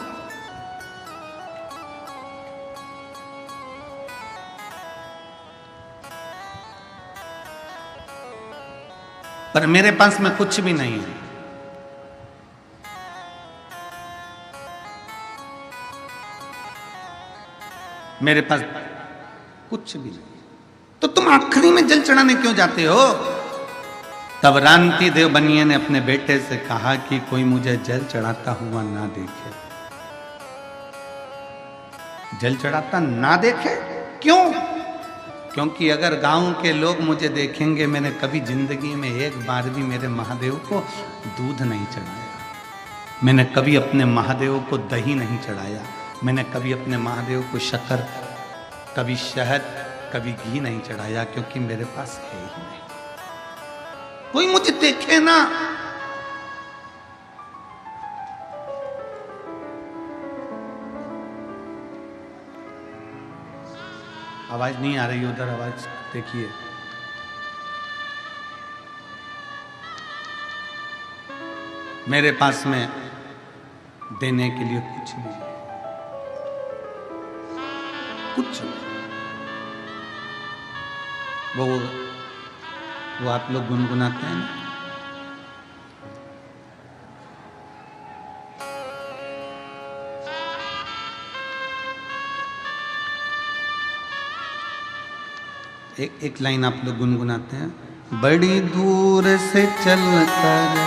पर मेरे पास में कुछ भी नहीं है। मेरे पास कुछ भी नहीं, तो तुम आखिरी में जल चढ़ाने क्यों जाते हो? तब रांति देव बनिए ने अपने बेटे से कहा कि कोई मुझे जल चढ़ाता हुआ ना देखे, जल चढ़ाता ना देखे। क्यों? क्योंकि अगर गांव के लोग मुझे देखेंगे, मैंने कभी जिंदगी में एक बार भी मेरे महादेव को दूध नहीं चढ़ाया, मैंने कभी अपने महादेव को दही नहीं चढ़ाया, मैंने कभी अपने महादेव को शक्कर, कभी शहद, कभी घी नहीं चढ़ाया, क्योंकि मेरे पास है ही नहीं। कोई मुझे देखे ना। आवाज नहीं आ रही उधर, आवाज देखिए। मेरे पास में देने के लिए कुछ भी नहीं, कुछ नहीं। वो आप लोग गुनगुनाते हैं ना, एक लाइन आप लोग गुनगुनाते हैं, बड़ी दूर से चल कर।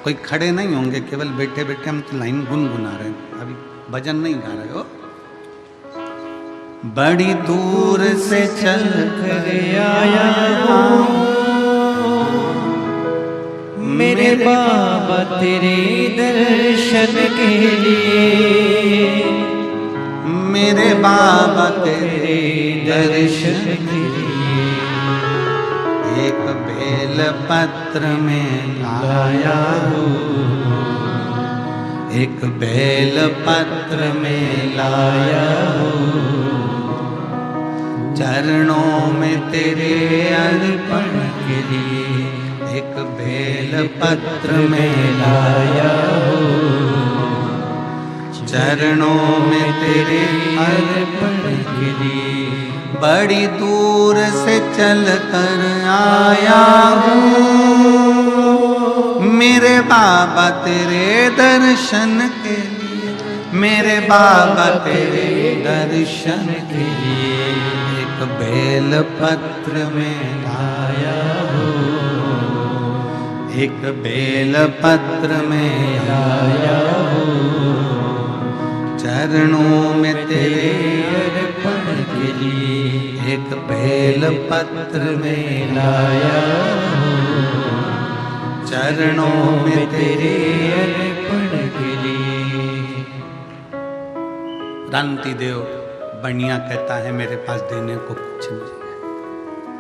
कोई खड़े नहीं होंगे, केवल बैठे बैठे हम तो लाइन गुनगुना रहे हैं, अभी भजन नहीं गा रहे हो। बड़ी दूर से चल कर आया हूँ मेरे बाबा तेरे दर्शन के लिए, मेरे बाबा तेरे दर्शन के लिए एक बेल पत्र में आया हूँ, एक बेल पत्र में लाया हूँ चरणों में तेरे अर्पण के लिए, एक बेल पत्र में लाया हूँ चरणों में तेरे अर्पण के लिए। बड़ी दूर से चल कर आया हूँ मेरे बाबा तेरे दर्शन के लिए, मेरे बाबा तेरे दर्शन के लिए एक बेल पत्र में आया हूँ, एक बेल पत्र में आया हूँ चरणों में तेरे अर्पण के लिए, एक बेल पत्र में लाया हूँ चरणों में तेरे अर्पण के लिए। रांति देव बनिया कहता है मेरे पास देने को कुछ नहीं है,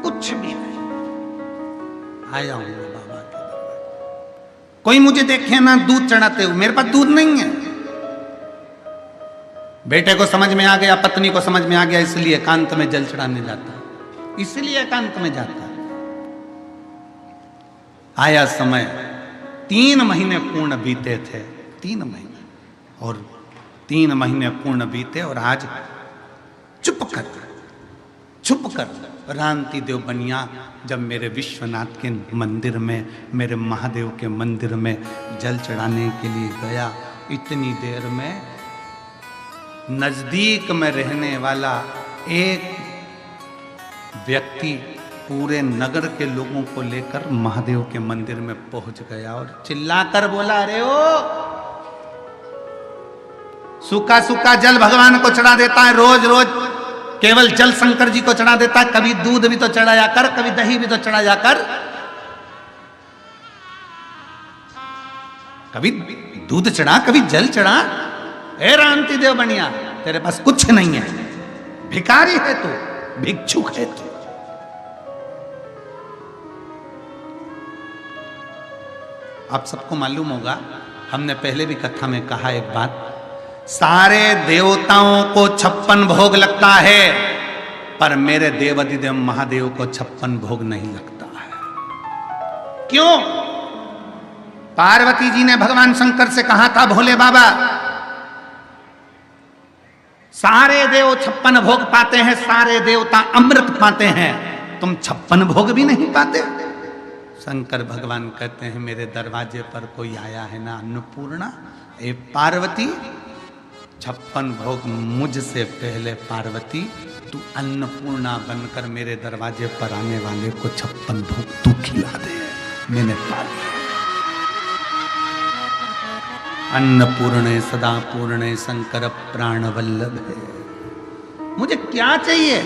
कुछ भी नहीं। आया हूं मैं बाबा के दरबार। कोई मुझे देखे ना दूध चढ़ाते हुए, मेरे पास दूध नहीं है। बेटे को समझ में आ गया, पत्नी को समझ में आ गया, इसलिए एकांत में जल चढ़ाने जाता, इसलिए एकांत में जाता। आया समय 3 महीने पूर्ण बीते थे, 3 महीने, और 3 महीने पूर्ण बीते और आज चुप कर रांति देव बनिया जब मेरे विश्वनाथ के मंदिर में, मेरे महादेव के मंदिर में जल चढ़ाने के लिए गया, इतनी देर में नजदीक में रहने वाला एक व्यक्ति पूरे नगर के लोगों को लेकर महादेव के मंदिर में पहुंच गया और चिल्लाकर बोला, अरे ओ सूखा सूखा जल भगवान को चढ़ा देता है, रोज रोज केवल जल शंकर जी को चढ़ा देता है, कभी दूध भी तो चढ़ाया कर, कभी दही भी तो चढ़ाया कर, कभी दूध चढ़ा, कभी जल चढ़ा। ए रांति देव बनिया, तेरे पास कुछ नहीं है, भिखारी है तू, भिक्षुक है तू। आप सबको मालूम होगा, हमने पहले भी कथा में कहा एक बात, सारे देवताओं को 56 भोग लगता है, पर मेरे देवाधिदेव महादेव को 56 भोग नहीं लगता है। क्यों? पार्वती जी ने भगवान शंकर से कहा था, भोले बाबा सारे देव 56 भोग पाते हैं, सारे देवता अमृत पाते हैं, तुम 56 भोग भी नहीं पाते। शंकर भगवान कहते हैं, मेरे दरवाजे पर कोई आया है ना अन्नपूर्णा, ए पार्वती 56 भोग मुझसे पहले पार्वती तू अन्नपूर्णा बनकर मेरे दरवाजे पर आने वाले को 56 भोग तू खिला दे, मैंने पा लिया। अन्नपूर्णे सदा पूर्णे शंकर प्राण वल्लभ है। मुझे क्या चाहिए?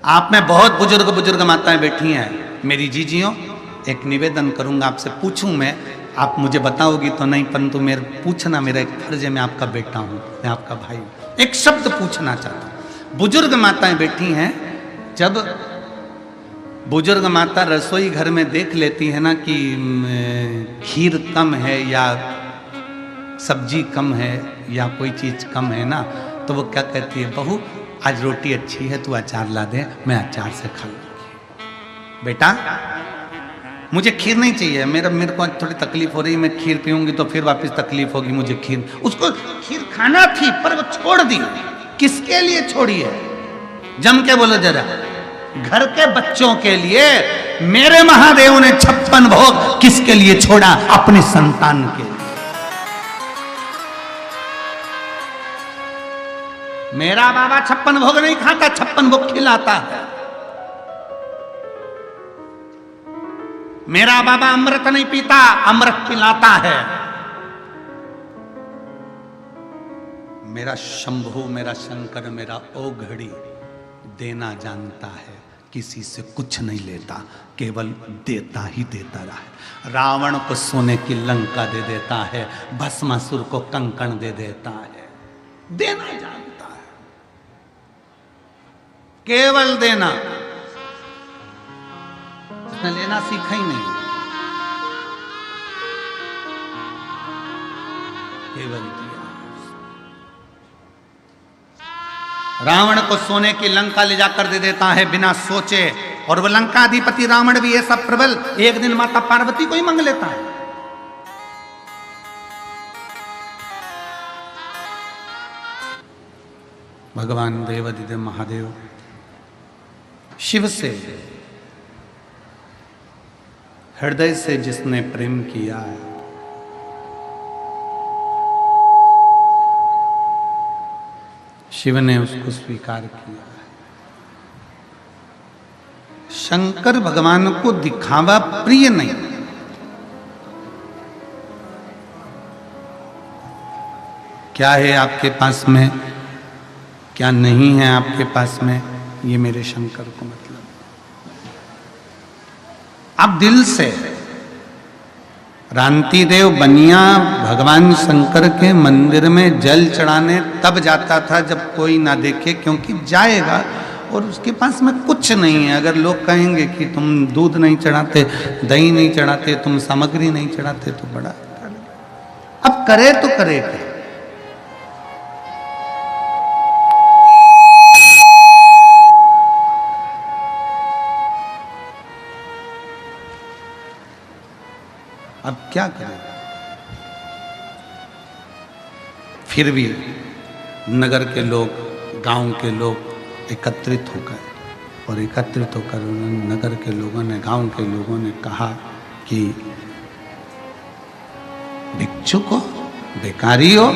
आप में बहुत बुजुर्ग माताएं बैठी हैं, मेरी जीजियों, एक निवेदन करूंगा आपसे, पूछूं मैं, आप मुझे बताओगी तो नहीं, परंतु मेरे पूछना मेरा एक फर्ज है, मैं आपका बेटा हूं, मैं आपका भाई हूं, एक शब्द पूछना चाहता हूं। बुजुर्ग माताएं बैठी हैं, जब बुजुर्ग माता रसोई घर में देख लेती है ना कि खीर कम है या सब्जी कम है या कोई चीज कम है ना, तो वो क्या कहती है, बहू आज रोटी अच्छी है, तू अचार ला दे, मैं अचार से खा लूंगी। बेटा मुझे खीर नहीं चाहिए, मेरे को थोड़ी तकलीफ हो रही है, मैं खीर पीऊंगी तो फिर वापस तकलीफ होगी, मुझे खीर, उसको खीर खाना थी पर वो छोड़ दी। किसके लिए छोड़ी है? जम के बोलो जरा। घर के बच्चों के लिए। मेरे महादेव ने 56 भोग किसके लिए छोड़ा? अपने संतान के लिए। मेरा बाबा 56 भोग नहीं खाता, 56 भोग खिलाता है। मेरा बाबा अमृत नहीं पीता, अमृत पिलाता है। मेरा शंभू, मेरा शंकर, मेरा ओघड़ी देना जानता है, किसी से कुछ नहीं लेता, केवल देता ही देता रहा है। रावण को सोने की लंका दे देता है, भस्मासुर को कंकण दे देता है। देना जानता है, केवल देना। उसने लेना सीखा ही नहीं, केवल दिया। रावण को सोने की लंका ले जाकर दे देता है बिना सोचे, और वो लंकाधिपति रावण भी ऐसा प्रबल, एक दिन माता पार्वती को ही मांग लेता है। भगवान देवाधिदेव महादेव शिव से हृदय से जिसने प्रेम किया है, शिव ने उसको स्वीकार किया है। शंकर भगवान को दिखावा प्रिय नहीं। क्या है आपके पास में, क्या नहीं है आपके पास में, ये मेरे शंकर को मतलब। आप दिल से रांति देव बनिया भगवान शंकर के मंदिर में जल चढ़ाने तब जाता था जब कोई ना देखे, क्योंकि जाएगा और उसके पास में कुछ नहीं है। अगर लोग कहेंगे कि तुम दूध नहीं चढ़ाते, दही नहीं चढ़ाते, तुम सामग्री नहीं चढ़ाते, तो बड़ा अब करे तो करे क्या? अब क्या करें? फिर भी नगर के लोग, गांव के लोग एकत्रित होकर उन्होंने, नगर के लोगों ने, गांव के लोगों ने कहा कि भिक्षुक हो, बेकारी हो,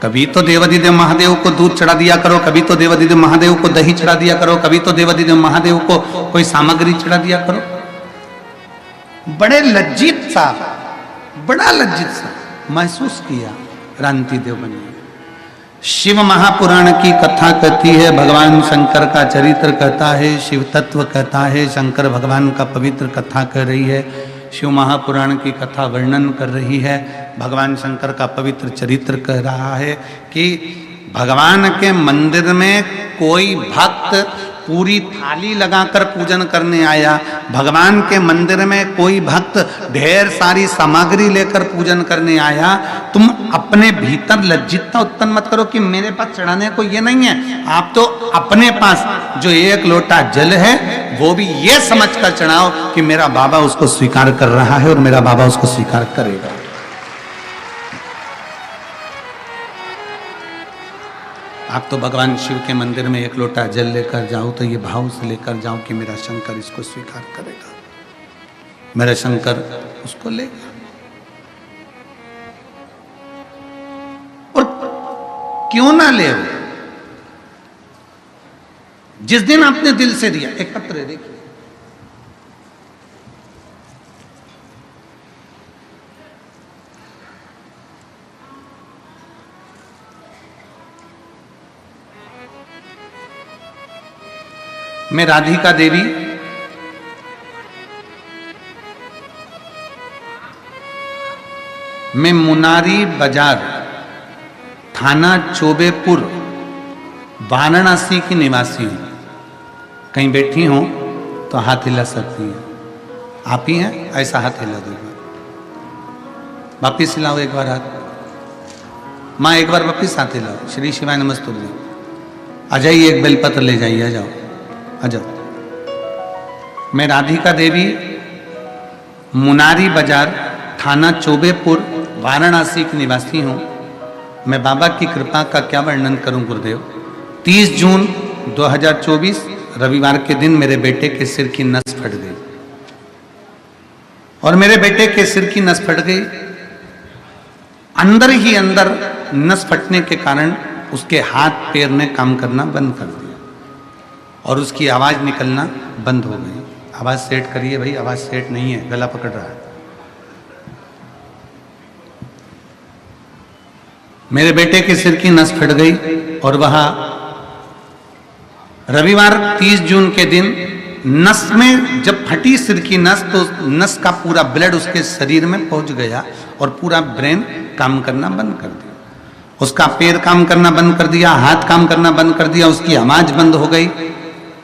कभी तो देवाधिदेव महादेव को दूध चढ़ा दिया करो, कभी तो देवाधिदेव महादेव को दही चढ़ा दिया करो, कभी तो देवाधिदेव महादेव को कोई सामग्री चढ़ा दिया करो। बड़ा लज्जित सा महसूस किया रांति देव बनिया। शिव महापुराण की कथा कहती है, भगवान शंकर का चरित्र कहता है, शिव तत्व कहता है, शंकर भगवान का पवित्र कथा कह रही है, शिव महापुराण की कथा वर्णन कर रही है, भगवान शंकर का पवित्र चरित्र कह रहा है कि भगवान के मंदिर में कोई भक्त पूरी थाली लगाकर पूजन करने आया, भगवान के मंदिर में कोई भक्त ढेर सारी सामग्री लेकर पूजन करने आया। तुम अपने भीतर लज्जितता उत्पन्न मत करो कि मेरे पास चढ़ाने को ये नहीं है। आप तो अपने पास जो एक लोटा जल है वो भी ये समझकर चढ़ाओ कि मेरा बाबा उसको स्वीकार कर रहा है और मेरा बाबा उसको स्वीकार करेगा। आप तो भगवान शिव के मंदिर में एक लोटा जल लेकर जाओ तो ये भाव से लेकर जाओ कि मेरा शंकर इसको स्वीकार करेगा, मेरा शंकर उसको लेगा। और क्यों ना ले, जिस दिन आपने दिल से दिया, एकत्र देखिए, मैं राधिका देवी मैं मुनारी बाजार, थाना चोबेपुर, वाराणसी की निवासी हूं। कहीं बैठी हूं तो हाथ हिला सकती हैं। आप ही हैं? ऐसा हाथ हिला दो, वापिस हिलाओ एक बार हाथ। माँ एक बार वापिस हाथ हिलाओ। श्री शिवाय नमस्तुभ्यं। आ जाइए, एक बेलपत्र ले जाइए, आ जाओ, आ जाओ। मैं राधिका देवी, मुनारी बाजार, थाना चोबेपुर, वाराणसी की निवासी हूँ। मैं बाबा की कृपा का क्या वर्णन करूं गुरुदेव। 30 जून 2024 रविवार के दिन मेरे बेटे के सिर की नस फट गई, और मेरे बेटे के सिर की नस फट गई। अंदर ही अंदर नस फटने के कारण उसके हाथ पैर ने काम करना बंद कर दिया और उसकी आवाज निकलना बंद हो गई। आवाज सेट करिए भाई, आवाज सेट नहीं है, गला पकड़ रहा है। मेरे बेटे के सिर की नस फट गई और वहां रविवार 30 जून के दिन नस में जब फटी सिर की नस, तो नस का पूरा ब्लड उसके शरीर में पहुंच गया और पूरा ब्रेन काम करना बंद कर दिया। उसका पैर काम करना बंद कर दिया, हाथ काम करना बंद कर दिया, उसकी आवाज बंद हो गई।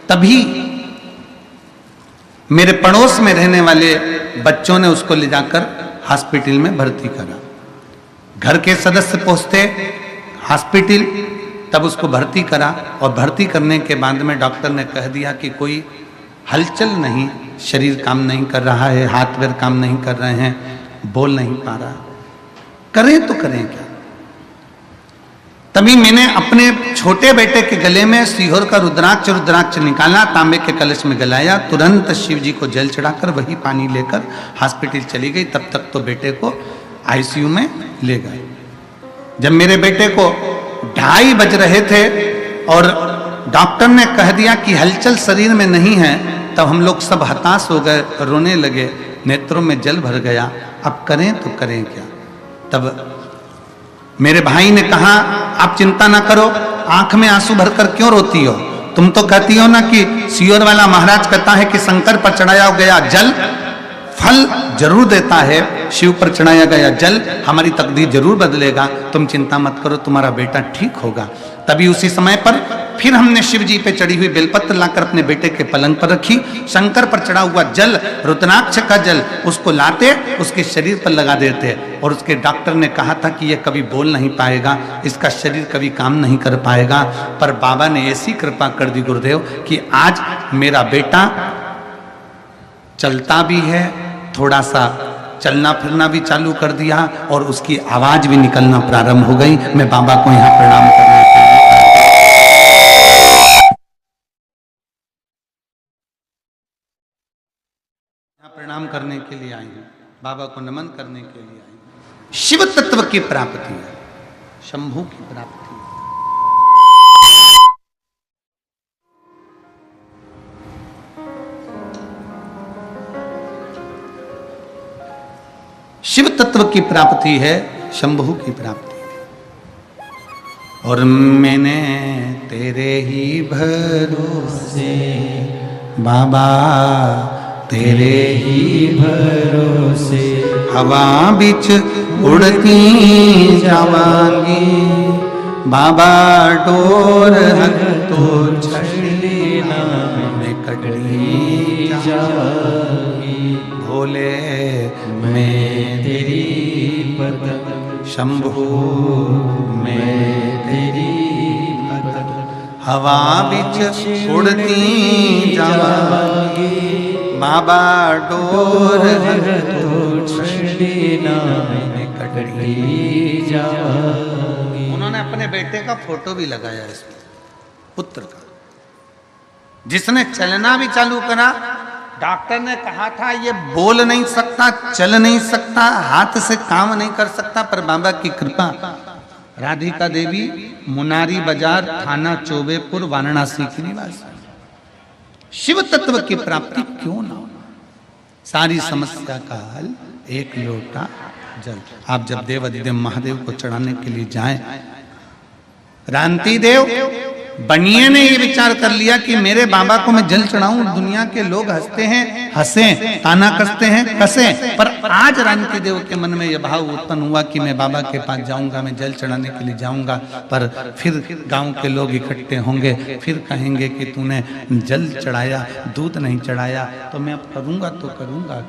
तभी मेरे पड़ोस में रहने वाले बच्चों ने उसको ले जाकर हॉस्पिटल में भर्ती करा। घर के सदस्य पहुंचते हॉस्पिटल, तब उसको भर्ती करा, और भर्ती करने के बाद में डॉक्टर ने कह दिया कि कोई हलचल नहीं, शरीर काम नहीं कर रहा है, हाथ पैर काम नहीं कर रहे हैं, बोल नहीं पा रहा, करें तो करें क्या। तभी मैंने अपने छोटे बेटे के गले में सीहोर का रुद्राक्ष निकाला, तांबे के कलश में गलाया, तुरंत शिव जी को जल चढ़ाकर वही पानी लेकर हॉस्पिटल चली गई। तब तक तो बेटे को आईसीयू में ले गए। जब मेरे बेटे को 2:30 बज रहे थे और डॉक्टर ने कह दिया कि हलचल शरीर में नहीं है, तब हम लोग सब हताश हो गए, रोने लगे, नेत्रों में जल भर गया। अब करें तो करें क्या। तब मेरे भाई ने कहा, आप चिंता ना करो, आंख में आंसू भरकर क्यों रोती हो? तुम तो कहती हो ना कि सीहोर वाला महाराज कहता है कि शंकर पर चढ़ाया गया जल फल जरूर देता है, शिव पर चढ़ाया गया जल हमारी तकदीर जरूर बदलेगा, तुम चिंता मत करो, तुम्हारा बेटा ठीक होगा। तभी उसी समय पर फिर हमने शिव जी पे चढ़ी हुई बेलपत्र लाकर अपने बेटे के पलंग पर रखी। शंकर पर चढ़ा हुआ जल, रुद्राक्ष का जल, उसको लाते उसके शरीर पर लगा देते, और उसके डॉक्टर ने कहा था कि यह कभी बोल नहीं पाएगा, इसका शरीर कभी काम नहीं कर पाएगा। पर बाबा ने ऐसी कृपा कर दी गुरुदेव कि आज मेरा बेटा चलता भी है, थोड़ा सा चलना फिरना भी चालू कर दिया, और उसकी आवाज भी निकलना प्रारंभ हो गई। मैं बाबा को यहाँ प्रणाम करने के लिए प्रणाम करने के लिए आई हूँ, बाबा को नमन करने के लिए आई हूँ। शिव तत्व की प्राप्ति है, शंभू की प्राप्ति है। शिव तत्व की प्राप्ति है, शंभू की प्राप्ति है। और मैंने तेरे ही भरोसे बाबा, तेरे ही भरोसे हवा बिच उड़ती जावांगी, बाबा डोर हक तो छड़ना मैं कटनी जाऊंगी, भोले मैं तेरी पतंग, शंभू मैं तेरी पतंग, हवा बिच उड़ती जावांगी, बाबा डोर तो छड़ना मैं कटनी जाऊंगी। उन्होंने अपने बेटे का फोटो भी लगाया इसमें, पुत्र का, जिसने चलना भी चालू करा। डॉक्टर ने कहा था ये बोल नहीं सकता, चल नहीं सकता, हाथ से काम नहीं कर सकता, पर बाबा की कृपा। राधिका देवी, मुनारी बाजार, थाना चोबेपुर, वाराणसी की निवासी। शिव तत्व की प्राप्ति क्यों ना हो। सारी समस्या का हल एक लोटा जल। आप जब देव अधिदेव महादेव को चढ़ाने के लिए जाएं, रांति देव बनिए ने ये विचार कर लिया कि मेरे बाबा को मैं जल चढ़ाऊं। दुनिया के लोग हंसते हैं, हंसें, ताना कसते हैं, कसें, पर आज रांति देव के मन में यह भाव उत्पन्न हुआ कि मैं बाबा के पास जाऊंगा, मैं जल चढ़ाने के लिए जाऊंगा। पर फिर गांव के लोग इकट्ठे होंगे, फिर कहेंगे कि तूने जल चढ़ाया, दूध नहीं चढ़ाया, तो मैं अब करूंगा तो करूंगा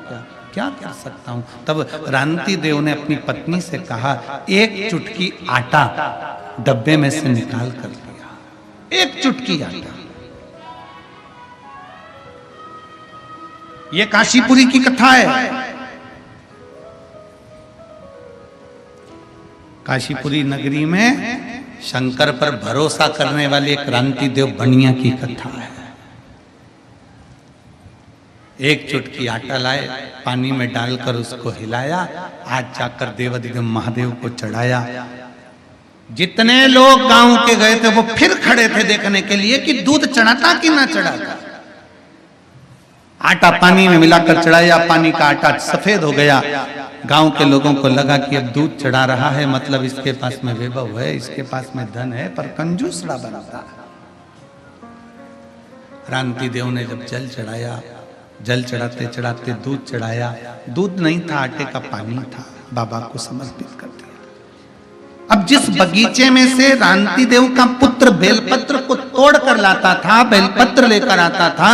क्या कर सकता हूं। तब रांति देव ने अपनी पत्नी से कहा, एक चुटकी आटा डब्बे में से निकाल कर दिया, एक चुटकी आटा। ये काशीपुरी की कथा है। काशीपुरी नगरी में शंकर पर भरोसा करने वाले क्रांति देव बनिया की कथा है। एक चुटकी आटा लाए, पानी में डालकर उसको हिलाया, आज जाकर देवाधिदेव महादेव को चढ़ाया। जितने लोग गांव के गए थे वो फिर खड़े थे देखने के लिए कि दूध चढ़ाता कि ना चढ़ाता। आटा पानी में मिलाकर चढ़ाया, पानी का आटा सफेद हो गया। गांव के लोगों को लगा कि अब दूध चढ़ा रहा है, मतलब इसके पास में वैभव है, इसके पास में धन है, पर कंजूसड़ा बनता। क्रांति देव ने जब जल चढ़ाया, जल चढ़ाते चढ़ाते दूध चढ़ाया, दूध नहीं था, आटे का पानी था, बाबा को समर्पित कर दिया। अब जिस बगीचे में से रांति देव का पुत्र बेलपत्र को तोड़ कर लाता था, बेलपत्र लेकर आता था,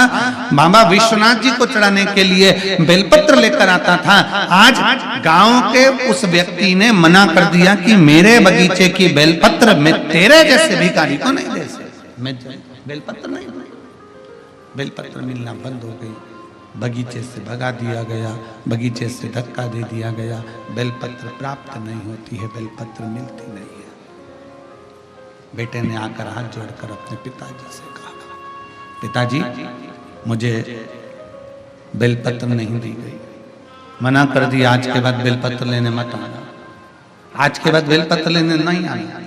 बाबा विश्वनाथ जी को चढ़ाने के लिए बेलपत्र लेकर आता था, आज गांव के उस व्यक्ति ने मना कर दिया कि मेरे बगीचे की बेलपत्र मैं तेरे जैसे भिखारी को नहीं दे सकता, मैं बेलपत्र नहीं दूंगा। बेलपत्र मिलना बंद हो गई, बगीचे से भगा दिया गया, बगीचे से धक्का दे दिया गया, बेलपत्र प्राप्त नहीं होती है, बेलपत्र मिलती नहीं है। बेटे ने आकर हाथ जोड़कर अपने पिताजी से कहा, पिताजी मुझे बेलपत्र नहीं दी गई, मना कर दिया, आज के बाद बेलपत्र लेने मत आना, आज के बाद बेलपत्र लेने नहीं आना।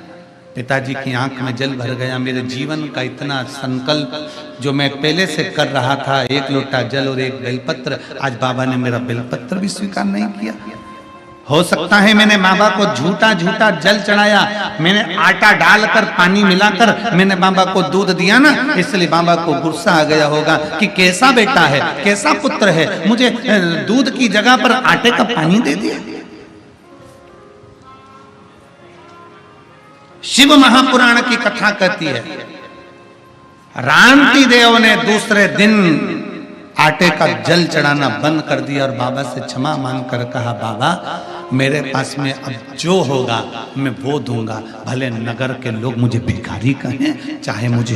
पिताजी की आंख में जल भर गया। मेरे जीवन का इतना संकल्प जो मैं पहले से कर रहा था, एक लोटा जल और एक बेलपत्र, आज बाबा ने मेरा बेलपत्र भी स्वीकार नहीं किया। हो सकता है मैंने बाबा को झूठा झूठा जल चढ़ाया, मैंने आटा डालकर पानी मिलाकर मैंने बाबा को दूध दिया ना, इसलिए बाबा को गुस्सा आ गया होगा कि कैसा बेटा है, कैसा पुत्र है, मुझे दूध की जगह पर आटे का पानी दे दिया। शिव महापुराण की कथा कहती है, रांति देव ने दूसरे दिन आटे का जल चढ़ाना बंद कर दिया और बाबा से क्षमा मांगकर कहा, बाबा मेरे पास में अब जो होगा मैं वो दूंगा, भले नगर के लोग मुझे भिखारी कहें, चाहे मुझे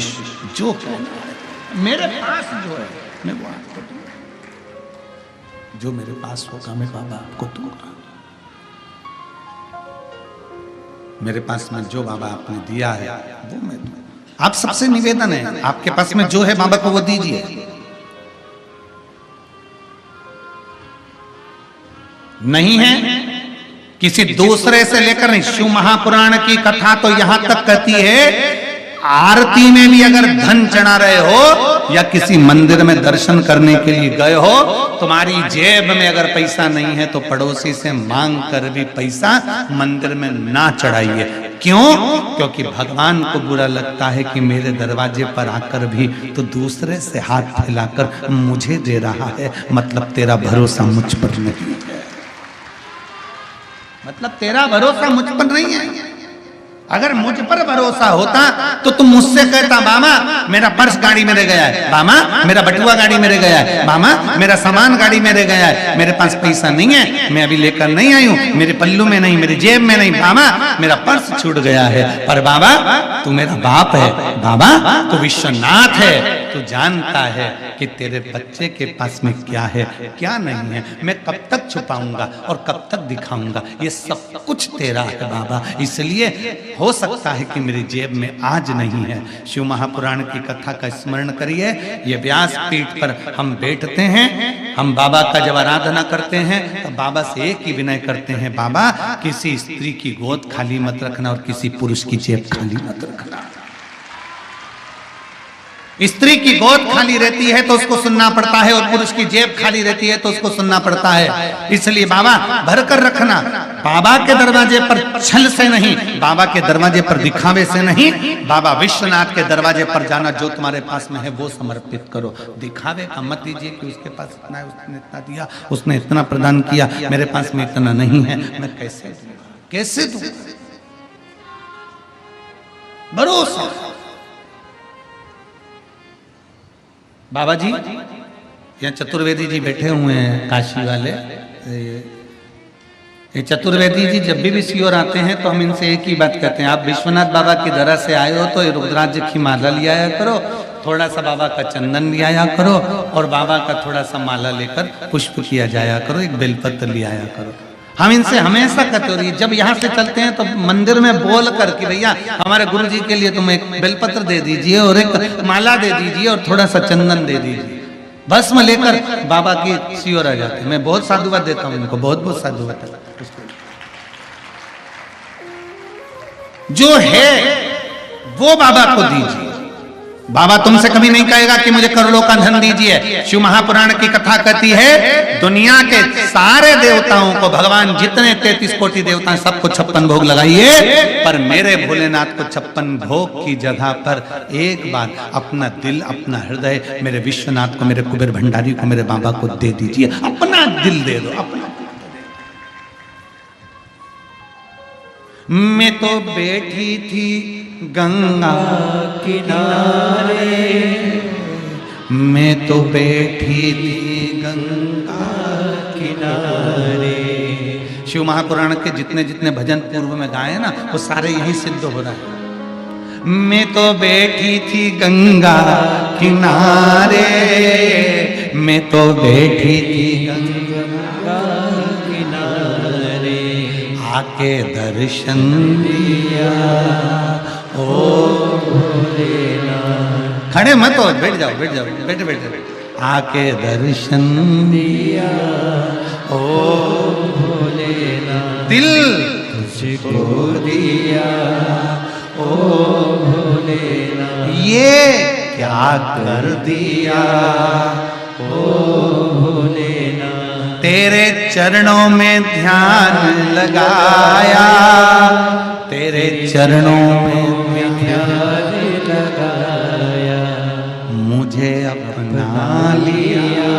जो कहना है, मेरे पास जो है मैं वो आपको दूंगा, जो मेरे पास होगा मैं बाबा आपको दूंगा। मेरे पास में जो बाबा आपने दिया है वो मैं दूं। आप सबसे निवेदन है, आपके पास में जो है बाबा को वो दीजिए। नहीं है किसी दूसरे से लेकर नहीं। शिव महापुराण की कथा तो यहां तक कहती है, आरती में भी अगर धन चढ़ा रहे हो या किसी मंदिर में दर्शन करने के लिए गए हो, तुम्हारी जेब में अगर पैसा नहीं है तो पड़ोसी से मांग कर भी पैसा मंदिर में ना चढ़ाइए। क्यों? क्योंकि भगवान को बुरा लगता है कि मेरे दरवाजे पर आकर भी तो दूसरे से हाथ फैलाकर मुझे दे रहा है, मतलब तेरा भरोसा मुझ पर नहीं है, मतलब तेरा भरोसा मुझ पर नहीं है। अगर मुझ पर भरोसा होता तो तुम मुझसे कहता, मामा मेरा पर्स गाड़ी में रह गया है, मामा मेरा बटुआ गाड़ी में रह गया है, मामा मेरा सामान गाड़ी में रह गया है, मेरे पास पैसा नहीं है, मैं अभी लेकर नहीं आई हूं, मेरे पल्लू में नहीं, मेरी जेब में नहीं, मामा मेरा पर्स छूट गया है। पर बाबा तू मेरा बाप है, बाबा तू विश्वनाथ है, तू जानता है कि तेरे बच्चे के पास में क्या है क्या नहीं है, मैं कब तक छुपाऊंगा और कब तक दिखाऊंगा, ये सब कुछ तेरा है बाबा, इसलिए हो सकता है कि मेरी जेब में आज नहीं है। शिव महापुराण की कथा का स्मरण करिए। ये व्यास पीठ पर हम बैठते हैं, हम बाबा का जब आराधना करते हैं तो बाबा से एक ही विनय करते हैं, बाबा किसी स्त्री की गोद खाली मत रखना और किसी पुरुष की जेब खाली मत रखना। स्त्री की गोद खाली रहती है तो उसको सुनना पड़ता है और पुरुष की जेब खाली रहती है तो उसको सुनना पड़ता है। इसलिए बाबा भर कर रखना, बाबा के दरवाजे पर छल से नहीं, बाबा के दरवाजे पर दिखावे से नहीं, बाबा विश्वनाथ के दरवाजे पर जाना, जो तुम्हारे पास में है वो समर्पित करो। दिखावे का मत दीजिए कि उसके पास इतना है, उसने इतना दिया, उसने इतना प्रदान किया, मेरे पास में इतना नहीं है, मैं कैसे दूंगा, कैसे दूंगा। भरोसा। बाबा जी यहाँ चतुर्वेदी जी बैठे हुए हैं, काशी वाले। ये चतुर्वेदी जी जब भी विषयोर आते हैं तो हम इनसे एक ही बात कहते हैं, आप विश्वनाथ बाबा की दरा से आए हो तो रुद्राक्ष की माला ले आया करो, थोड़ा सा बाबा का चंदन ले आया करो और बाबा का थोड़ा सा माला लेकर पुष्प किया जाया करो, एक बेलपत्र ले आया करो। हम इनसे हमेशा कहते हो, जब यहाँ से चलते हैं तो मंदिर में बोल कर कि भैया हमारे गुरु जी के लिए तुम एक बेलपत्र दे दीजिए और एक माला दे दीजिए और थोड़ा सा चंदन दे दीजिए। भस्म लेकर बाबा की सियोर आ जाते हैं। मैं बहुत साधुवाद देता हूँ इनको, बहुत बहुत साधुवाद। जो है वो बाबा को दीजिए। बाबा तुमसे कभी नहीं कहेगा कि मुझे करोड़ों का धन दीजिए। शिव महापुराण की कथा कहती है दुनिया के सारे देवताओं को, भगवान जितने 33 कोटि देवता हैं सबको 56 भोग लगाइए, पर मेरे भोलेनाथ को 56 भोग की जगह पर एक बार अपना दिल, अपना हृदय मेरे विश्वनाथ को, मेरे कुबेर भंडारी को, मेरे बाबा को दे दीजिए। अपना दिल दे दो, अपना। मैं तो बैठी थी गंगा किनारे, मैं तो बैठी थी गंगा किनारे। शिव महापुराण के जितने जितने भजन पूर्व में गाए ना वो सारे यही सिद्ध हो रहा है। मैं तो बैठी थी गंगा किनारे, मैं तो बैठी थी गंगा किनारे, आके दर्शन दिया ओ भोलेनाथ। खड़े मत हो, बैठ जाओ, बैठ जाओ, बैठे बैठे। आके दर्शन दिया ओ भोलेनाथ, दिल तुझको दिया ओ भोलेनाथ, ये क्या कर दिया ओ भोलेनाथ। तेरे चरणों में ध्यान लगाया, तेरे चरणों में ध्यान लगाया, मुझे अपना लिया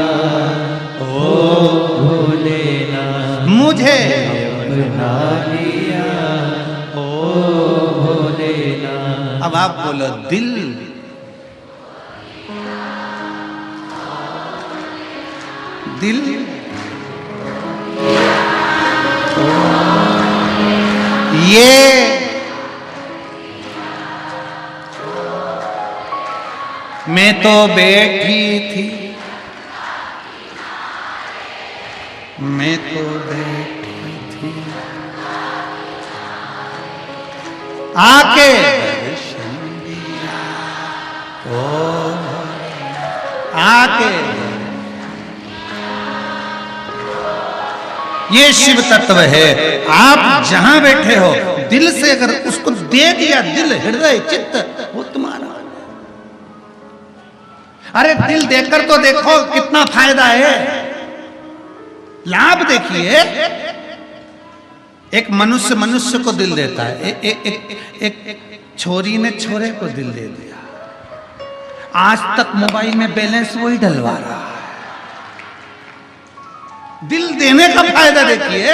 ओ भोलेनाथ, मुझे अपना लिया ओ भोलेनाथ। अब आप बोलो दिल, दिल ये मैं तो बैठी थी, मैं तो बैठी थी, आके दर्शन दिया ओ आके। ये शिव तत्व है। आप जहां बैठे हो दिल से अगर उसको दे दिया, दिल, हृदय, चित्त, वो तुम्हारा। अरे दिल देकर तो देखो कितना फायदा है, लाभ देखिए। एक मनुष्य मनुष्य को दिल देता है, एक छोरी ने छोरे को दिल दे दिया। आज तक मोबाइल में बैलेंस वही डलवा रहा है। दिल देने का फायदा देखिए।